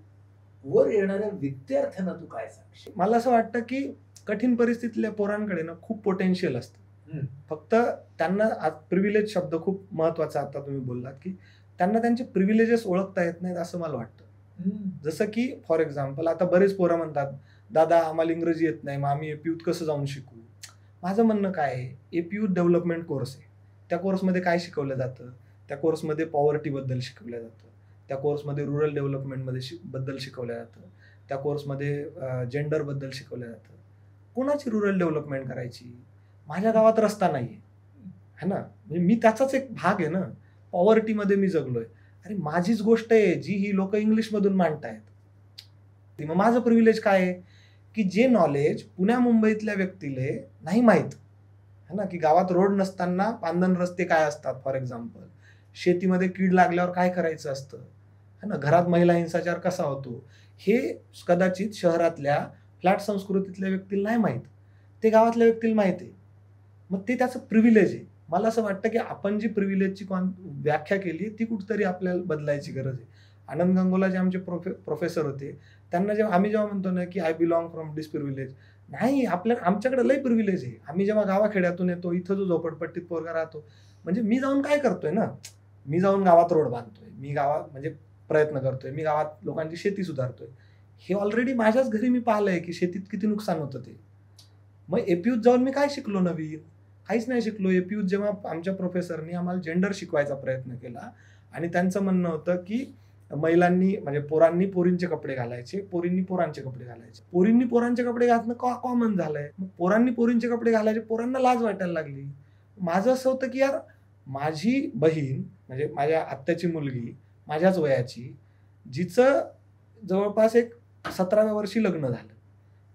वर येणाऱ्या विद्यार्थ्यांना तू काय सांगशील? मला असं वाटतं की कठीण परिस्थितीतल्या पोरांकडे ना खूप पोटेन्शियल असतं, फक्त त्यांना प्रिव्हिलेज शब्द खूप महत्वाचा आता तुम्ही बोललात की त्यांना त्यांचे प्रिव्हिलेजेस ओळखता येत नाहीत असं मला वाटतं. जसं की फॉर एक्झाम्पल आता बरेच पोरं म्हणतात, दादा आम्हाला इंग्रजी येत नाही, मग आम्ही एपीयूत कसं जाऊन शिकू. माझं म्हणणं काय आहे, एपीयूत डेव्हलपमेंट कोर्स आहे, त्या कोर्समध्ये काय शिकवलं जातं, त्या कोर्समध्ये पॉवर्टीबद्दल शिकवलं जातं, त्या कोर्समध्ये रुरल डेव्हलपमेंटमध्ये बद्दल शिकवलं जातं, त्या कोर्समध्ये जेंडरबद्दल शिकवलं जातं. कोणाची रुरल डेव्हलपमेंट करायची? माझ्या गावात रस्ता नाही आहे ना, म्हणजे मी त्याचाच एक भाग आहे ना, पॉवर्टीमध्ये मी जगलोय. अरे माझीच गोष्ट आहे जी ही लोक इंग्लिशमधून मांडतायत. मग माझं प्रिव्हिलेज काय आहे की जे नॉलेज पुण्या मुंबईतल्या व्यक्तीला नाही माहीत है ना, की गावात रोड नसताना पांदन रस्ते काय असतात, फॉर एक्झाम्पल शेतीमध्ये कीड लागल्यावर काय करायचं असतं है ना, घरात महिला हिंसाचार कसा होतो, हे कदाचित शहरातल्या फ्लॅट संस्कृतीतल्या व्यक्तीला नाही माहीत, ते गावातल्या व्यक्तीला माहिती आहे. मग ते त्याचं प्रिव्हिलेज आहे. मला असं वाटतं की आपण जी प्रिव्हिलेजची व्याख्या केली ती कुठेतरी आपल्याला बदलायची गरज आहे. आनंद गंगोला जे आमचे प्रोफेसर होते, त्यांना जेव्हा आम्ही म्हणतो ना की I belong from this privilege, नाही, आमच्याकडे लय प्रिव्हिलेज आहे. आम्ही जेव्हा गावाखेड्यातून येतो, इथं जो झोपडपट्टीत पोरगा राहतो, म्हणजे मी जाऊन काय करतोय ना, मी जाऊन गावात रोड बांधतोय, मी गावात म्हणजे प्रयत्न करतोय, मी गावात लोकांची शेती सुधारतोय, हे ऑलरेडी माझ्याच घरी मी पाहिलंय की शेतीत किती नुकसान होतं ते. मग एपीयूत जाऊन मी काय शिकलो नवीन? काहीच नाही शिकलो. एपीयूत जेव्हा आमच्या प्रोफेसरनी आम्हाला जेंडर शिकवायचा प्रयत्न केला आणि त्यांचं म्हणणं होतं की महिलांनी म्हणजे पोरांनी पोरींचे कपडे घालायचे, पोरींनी पोरांचे कपडे घालायचे, पोरींनी पोरांचे कपडे घालणं कॉमन झालंय, मग पोरांनी पोरींचे कपडे घालायचे, पोरांना लाज वाटायला लागली. माझं असं होतं की यार माझी बहीण म्हणजे माझ्या आत्याची मुलगी माझ्याच वयाची, जिचं जवळपास एक 17व्या वर्षी लग्न झालं,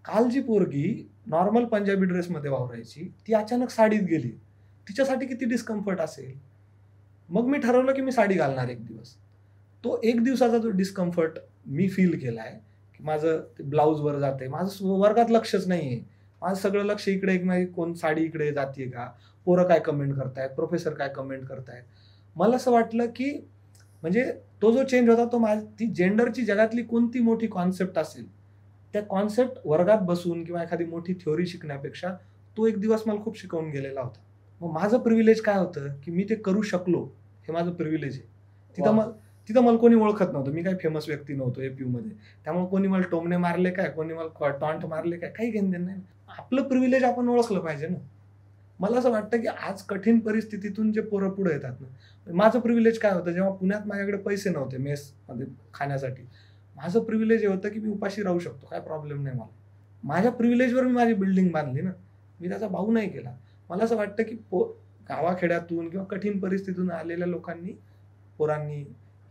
काल जी पोरगी नॉर्मल पंजाबी ड्रेसमध्ये वावरायची ती अचानक साडीत गेली, तिच्यासाठी किती डिस्कम्फर्ट असेल. मग मी ठरवलं की मी साडी घालणार एक दिवस. तो एक दिवसाचा जो डिस्कम्फर्ट मी फील केलाय की माझं ब्लाऊजवर जाते, माझं वर्गात लक्षच नाहीये, माझं सगळं लक्ष इकडे एक नाही, कोण साडी इकडे जाते का, पोरं काय कमेंट करतायत, प्रोफेसर काय कमेंट करतायत. मला असं वाटलं की म्हणजे तो जो चेंज होता तो ती जेंडरची जगातली कोणती मोठी कॉन्सेप्ट असेल, त्या कॉन्सेप्ट वर्गात बसून किंवा एखादी मोठी थ्योरी शिकण्यापेक्षा तो एक दिवस मला खूप शिकवून गेलेला होता. मग माझं प्रिव्हिलेज काय होतं की मी ते करू शकलो, हे माझं प्रिव्हिलेज आहे. तिथं मला कोणी ओळखत नव्हतं, मी काही फेमस व्यक्ती नव्हतो एपीयू मध्ये, त्यामुळे कोणी मला टोमणे मारले काय, कोणी मला टॉन्ट मारले काय, काही घेणं देणं नाही. आपलं प्रिव्हिलेज आपण ओळखलं पाहिजे ना. मला असं वाटतं की आज कठीण परिस्थितीतून जे पोरं पुढे येतात ना, माझं प्रिव्हिलेज काय होतं, जेव्हा पुण्यात माझ्याकडे पैसे नव्हते मेस मध्ये खाण्यासाठी, माझं प्रिव्हिलेज हे होतं की मी उपाशी राहू शकतो, काय प्रॉब्लेम नाही मला. माझ्या प्रिव्हिलेजवर मी माझी बिल्डिंग बांधली ना, मी त्याचा भाऊ नाही केला. मला असं वाटतं की गावाखेड्यातून किंवा कठीण परिस्थितीतून आलेल्या लोकांनी, पोरांनी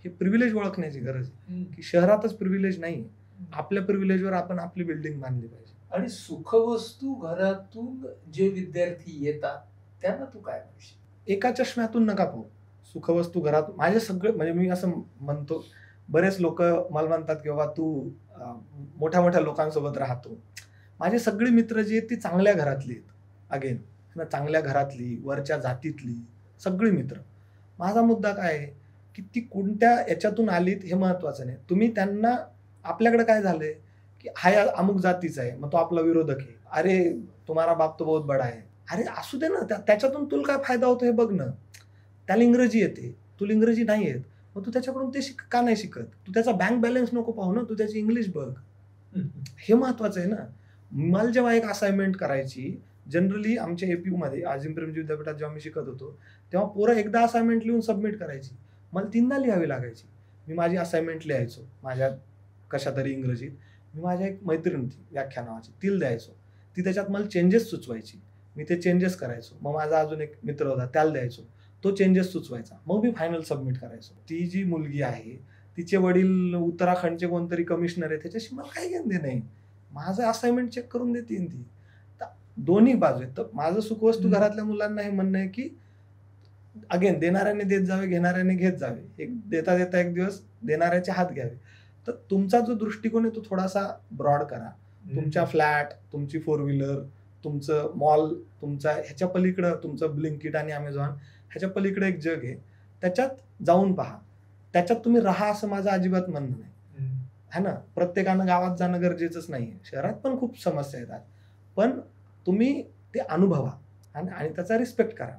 हे प्रिव्हिलेज ओळखण्याची गरज आहे की शहरातच प्रिव्हिलेज नाही, आपल्या प्रिव्हिलेजवर आपण आपली बिल्डिंग बांधली पाहिजे. आणि सुखवस्तू घरातून जे विद्यार्थी येतात त्यांना तू काय म्हणशील? एका चष्म्यातून नका पाहू. सुखवस्तू घरात माझे सगळे म्हणजे मी असं म्हणतो, बरेच लोक मला म्हणतात की बाबा तू मोठ्या मोठ्या लोकांसोबत राहतो. माझे सगळे मित्र जे आहेत ती चांगल्या घरातली आहेत, अगेन चांगल्या घरातली, वरच्या जातीतली सगळी मित्र. माझा मुद्दा काय आहे की ती कोणत्या याच्यातून आलीत हे महत्वाचं नाही. तुम्ही त्यांना, आपल्याकडे काय झालंय की हा अमुक जातीचा आहे, मग तो आपला विरोधक आहे, अरे तुम्हारा बाप तो बहुत बडा आहे, अरे असू दे ना, त्याच्यातून तुला काय फायदा होतो हे बघ ना. त्याला इंग्रजी येते, तुला इंग्रजी नाही येत, मग तू त्याच्याकडून ते का नाही शिकत. तू त्याचा बँक बॅलन्स नको पाहू ना, तू त्याची इंग्लिश बघ, हे महत्वाचं आहे ना. मला जेव्हा एक असाइनमेंट करायची, जनरली आमच्या एपीयू मध्ये आजिम प्रेमजी विद्यापीठात जेव्हा मी शिकत होतो, तेव्हा पोरं एकदा असाइनमेंट लिहून सबमिट करायची, मला 3दा लिहावी लागायची. मी माझी असाइनमेंट लिहायचो माझ्या कशा तरी इंग्रजीत, मी माझ्या एक मैत्रीण होती व्याख्या नावाची, तिला द्यायचो. ती त्याच्यात मला चेंजेस सुचवायची, मी ते चेंजेस करायचो. मग माझा अजून एक मित्र होता, त्याला द्यायचो, तो चेंजेस सुचवायचा. मग मी फायनल सबमिट करायचो. ती जी मुलगी आहे, तिचे वडील उत्तराखंडचे कोणतरी कमिशनर आहे, त्याच्याशी मला काही घेणं देणं नाही. माझं असाइनमेंट चेक करून देतील ती. तर दोन्ही बाजू आहेत. तर माझं सुखवस्तू घरातल्या मुलांना हे म्हणणं आहे की अगेन देणाऱ्याने देत जावे, घेणाऱ्याने घेत जावे. एक देता देता एक दिवस देणाऱ्याचे हात घ्यावे. तर तुमचा जो दृष्टिकोन आहे तो थोडासा ब्रॉड करा. तुमच्या फ्लॅट, तुमची 4 व्हीलर, तुमचं मॉल, तुमचा ह्याच्या पलीकडं तुमचं ब्लिंकिट आणि अमेझॉन, ह्याच्या पलीकडे एक जग आहे. त्याच्यात जाऊन पहा. त्याच्यात तुम्ही राहा असं माझं अजिबात म्हणणं नाही, है ना. प्रत्येकानं गावात जाणं गरजेचंच नाहीये. शहरात पण खूप समस्या येतात. पण तुम्ही ते अनुभवा आणि त्याचा रिस्पेक्ट करा.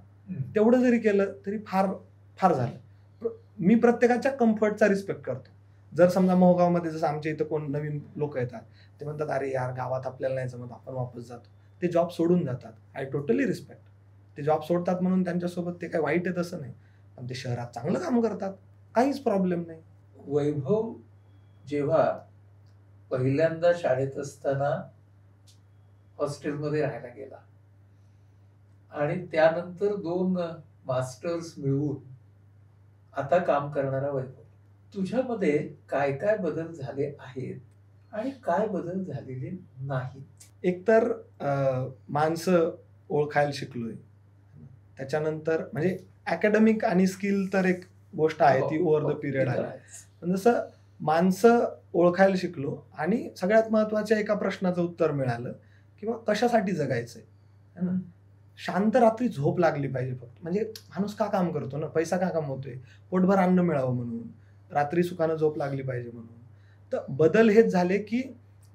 तेवढं जरी केलं तरी फार फार झालं. मी प्रत्येकाच्या कम्फर्टचा रिस्पेक्ट करतो. जर समजा मोहगावमध्ये जसं आमच्या इथं कोण नवीन लोक येतात, ते म्हणतात अरे यार गावात आपल्याला नाही जमत, आपण वापस जातो. ते जॉब सोडून जातात. I totally respect. ते जॉब सोडतात म्हणून त्यांच्यासोबत ते काही वाईट आहे तसं नाही, पण ते शहरात चांगलं काम करतात, काहीच प्रॉब्लेम नाही. वैभव जेव्हा पहिल्यांदा शाळेत असताना हॉस्टेलमध्ये राहायला गेला आणि त्यानंतर 2 मास्टर्स मिळवून आता काम करणारा वैभव, तुझ्यामध्ये काय काय बदल झाले आहेत आणि काय बदल झालेले नाही? एकतर माणसं ओळखायला शिकलोय. त्याच्यानंतर म्हणजे अकॅडमिक आणि स्किल तर एक गोष्ट आहे, ती ओव्हर द पिरियड आहे. पण जसं माणसं ओळखायला शिकलो आणि सगळ्यात महत्वाच्या एका प्रश्नाचं उत्तर मिळालं किंवा कशासाठी जगायचंय, है ना. शांत रात्री झोप लागली पाहिजे फक्त. म्हणजे माणूस का काम करतो ना, पैसा का कमवतोय, पोटभर अन्न मिळावं म्हणून, रात्री सुखानं झोप लागली पाहिजे म्हणून. तर बदल हेच झाले की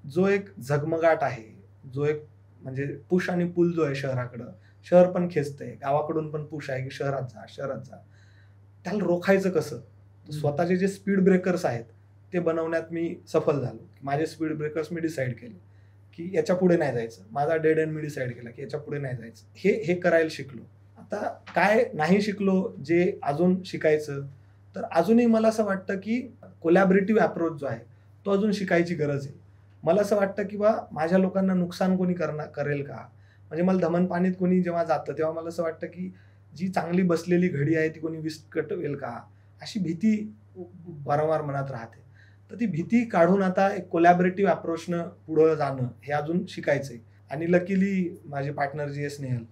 जो एक झगमगाट आहे, जो एक म्हणजे पुश आणि पुल जो आहे शहराकडं, शहर पण खेचतंय, गावाकडून पण पुश आहे की शहरात जा शहरात जा, त्याला रोखायचं कसं. स्वतःचे जे स्पीड ब्रेकर्स आहेत ते बनवण्यात मी सफल झालो. माझे स्पीड ब्रेकर्स मी डिसाईड केले की याच्या पुढे नाही जायचं. माझा डेड एंड मी डिसाईड केला की याच्या पुढे नाही जायचं. हे करायला शिकलो. आता काय नाही शिकलो जे अजून शिकायचं, तर अजूनही मला असं वाटतं की कोलॅबरेटिव्ह अप्रोच जो आहे तो अजून शिकायची गरज आहे. मला असं वाटतं की बा माझ्या लोकांना नुकसान कोणी करेल का, म्हणजे मला धमन पाणीत कोणी जेव्हा जातं तेव्हा मला असं वाटतं की जी चांगली बसलेली घडी आहे ती कोणी विस्कटवेल का, अशी भीती वारंवार मनात राहते. तर ती भीती काढून आता एक कोलॅबरेटिव्ह अप्रोचनं पुढं जाणं हे अजून शिकायचंय. आणि लकीली माझी पार्टनर जी आहे स्नेहल,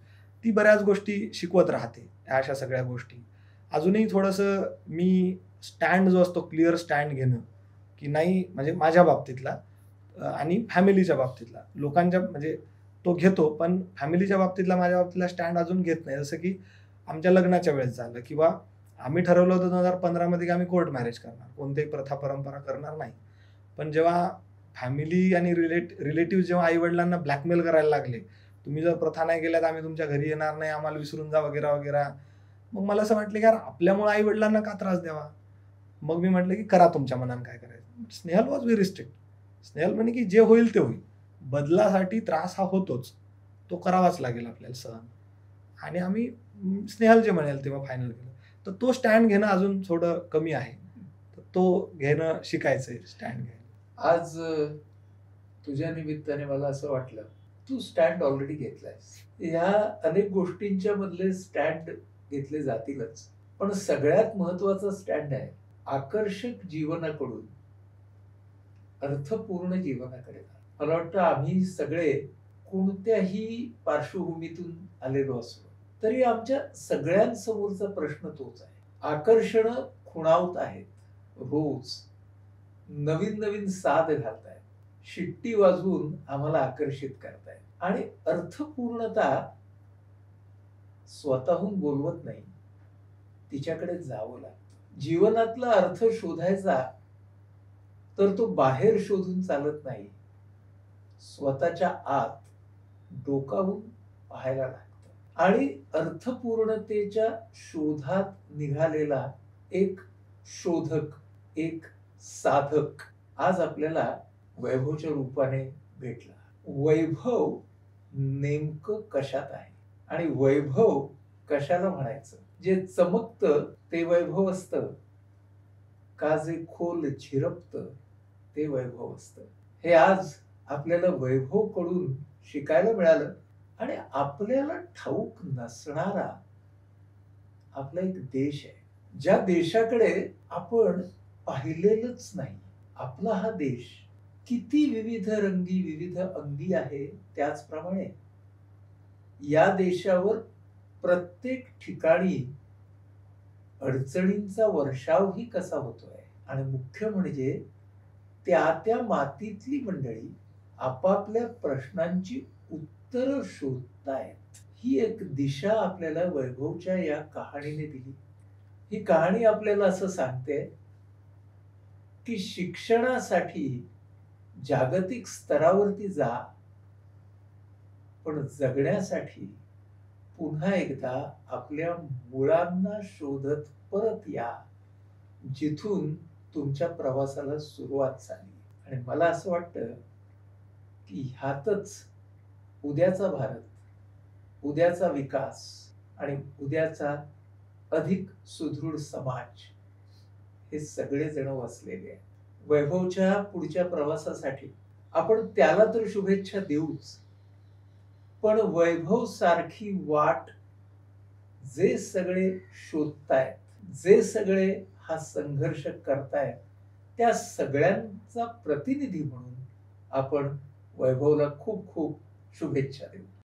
ती बऱ्याच गोष्टी शिकवत राहते, ह्या अशा सगळ्या गोष्टी. अजूनही थोडंसं मी स्टँड जो असतो क्लिअर स्टँड घेणं की नाही, म्हणजे माझ्या बाबतीतला आणि फॅमिलीच्या बाबतीतला, लोकांच्या म्हणजे तो घेतो पण फॅमिलीच्या बाबतीतला माझ्या बाबतीतला स्टँड अजून घेत नाही. जसं की आमच्या लग्नाच्या वेळेस झालं किंवा आम्ही ठरवलं होतं 2015 मध्ये की आम्ही कोर्ट मॅरेज करणार, कोणत्याही प्रथा परंपरा करणार नाही. पण जेव्हा फॅमिली आणि रिलेटिव्ह जेव्हा आई वडिलांना ब्लॅकमेल करायला लागले, तुम्ही जर प्रथा नाही केल्या तर आम्ही तुमच्या घरी येणार नाही, आम्हाला विसरून जा वगैरे वगैरे, मग मला असं वाटलं की यार आपल्यामुळे आई वडिलांना का त्रास द्यावा. मग मी म्हटलं की करा तुमच्या मनानं काय करायचं. Snehal was very strict. Snehal म्हणे की जे होईल ते होईल, बदलासाठी त्रास हा होतोच, तो करावाच लागेल आपल्याला सहन. आणि आम्ही स्नेहल जे म्हणेल तेव्हा फायनल केलं. तर तो स्टँड घेणं अजून थोडं कमी आहे, तर तो घेणं शिकायचंय, स्टँड घ्यायला. आज तुझ्या निमित्ताने मला असं वाटलं तू स्टँड ऑलरेडी घेतलायस. ह्या अनेक गोष्टींच्या मधले स्टँड घेतले जातीलच, पण सगळ्यात महत्वाचा स्टँड आहे आकर्षक जीवनाकडून अर्थपूर्ण जीवनाकडे. मला वाटतं आम्ही सगळे कोणत्याही पार्श्वभूमीतून आलेलो असलो तरी आमच्या सगळ्यांसमोरचा प्रश्न तोच आहे. आकर्षण खुणावत आहेत, रोज नवीन नवीन साध घालतायत, शिट्टी वाजवून आम्हाला आकर्षित करतायत. आणि अर्थपूर्णता स्वतःहून बोलवत नाही, तिच्याकडे जावं लागतं. जीवनातला अर्थ शोधायचा तर तो बाहेर शोधून चालत नाही, स्वतःच्या आत डोकावून पाहायला लागतं. आणि अर्थपूर्णतेच्या शोधात निघालेला एक शोधक, एक साधक आज आपल्याला वैभवच्या रूपाने भेटला. वैभव नेमकं कशात आहे आणि वैभव कशाला म्हणायचं? जे चमकतं ते वैभव असतं का जे खोल झिरपतं ते वैभव असतं? हे आज आपल्याला वैभव कडून शिकायला मिळालं आणि आपल्याला ठाऊक नसणारा आपला एक देश आहे, ज्या देशाकडे आपण पाहिलेलंच नाही. आपला हा देश किती विविध रंगी विविध अंगी आहे, त्याचप्रमाणे या देशावर प्रत्येक ठिकाणी अडचणींचा वर्षावही कसा होतोय आणि मुख्य म्हणजे त्या त्या मातीतली मंडळी आपापल्या प्रश्नांची उत्तरं शोधतायत. ही एक दिशा आपल्याला वैभवच्या या कहाणीने दिली. ही कहाणी आपल्याला असं सांगते की शिक्षणासाठी जागतिक स्तरावरती जा, पण जगण्यासाठी पुन्हा एकदा आपल्या मुळांना शोधत परत या, जिथून तुमच्या प्रवासाला सुरुवात झाली. आणि मला असं वाटतं की ह्यातच उद्याचा भारत, उद्याचा विकास आणि उद्याचा अधिक सुदृढ समाज हे सगळेजण वसलेले आहेत. वैभवच्या पुढच्या प्रवासासाठी आपण त्याला तर शुभेच्छा देऊच, पण वैभव सारखी वाट जे सगळे शोधतायत, जे सगळे हा संघर्ष करतायत, त्या सगळ्यांचा प्रतिनिधी म्हणून आपण वैभवला खूप खूप शुभेच्छा देऊ.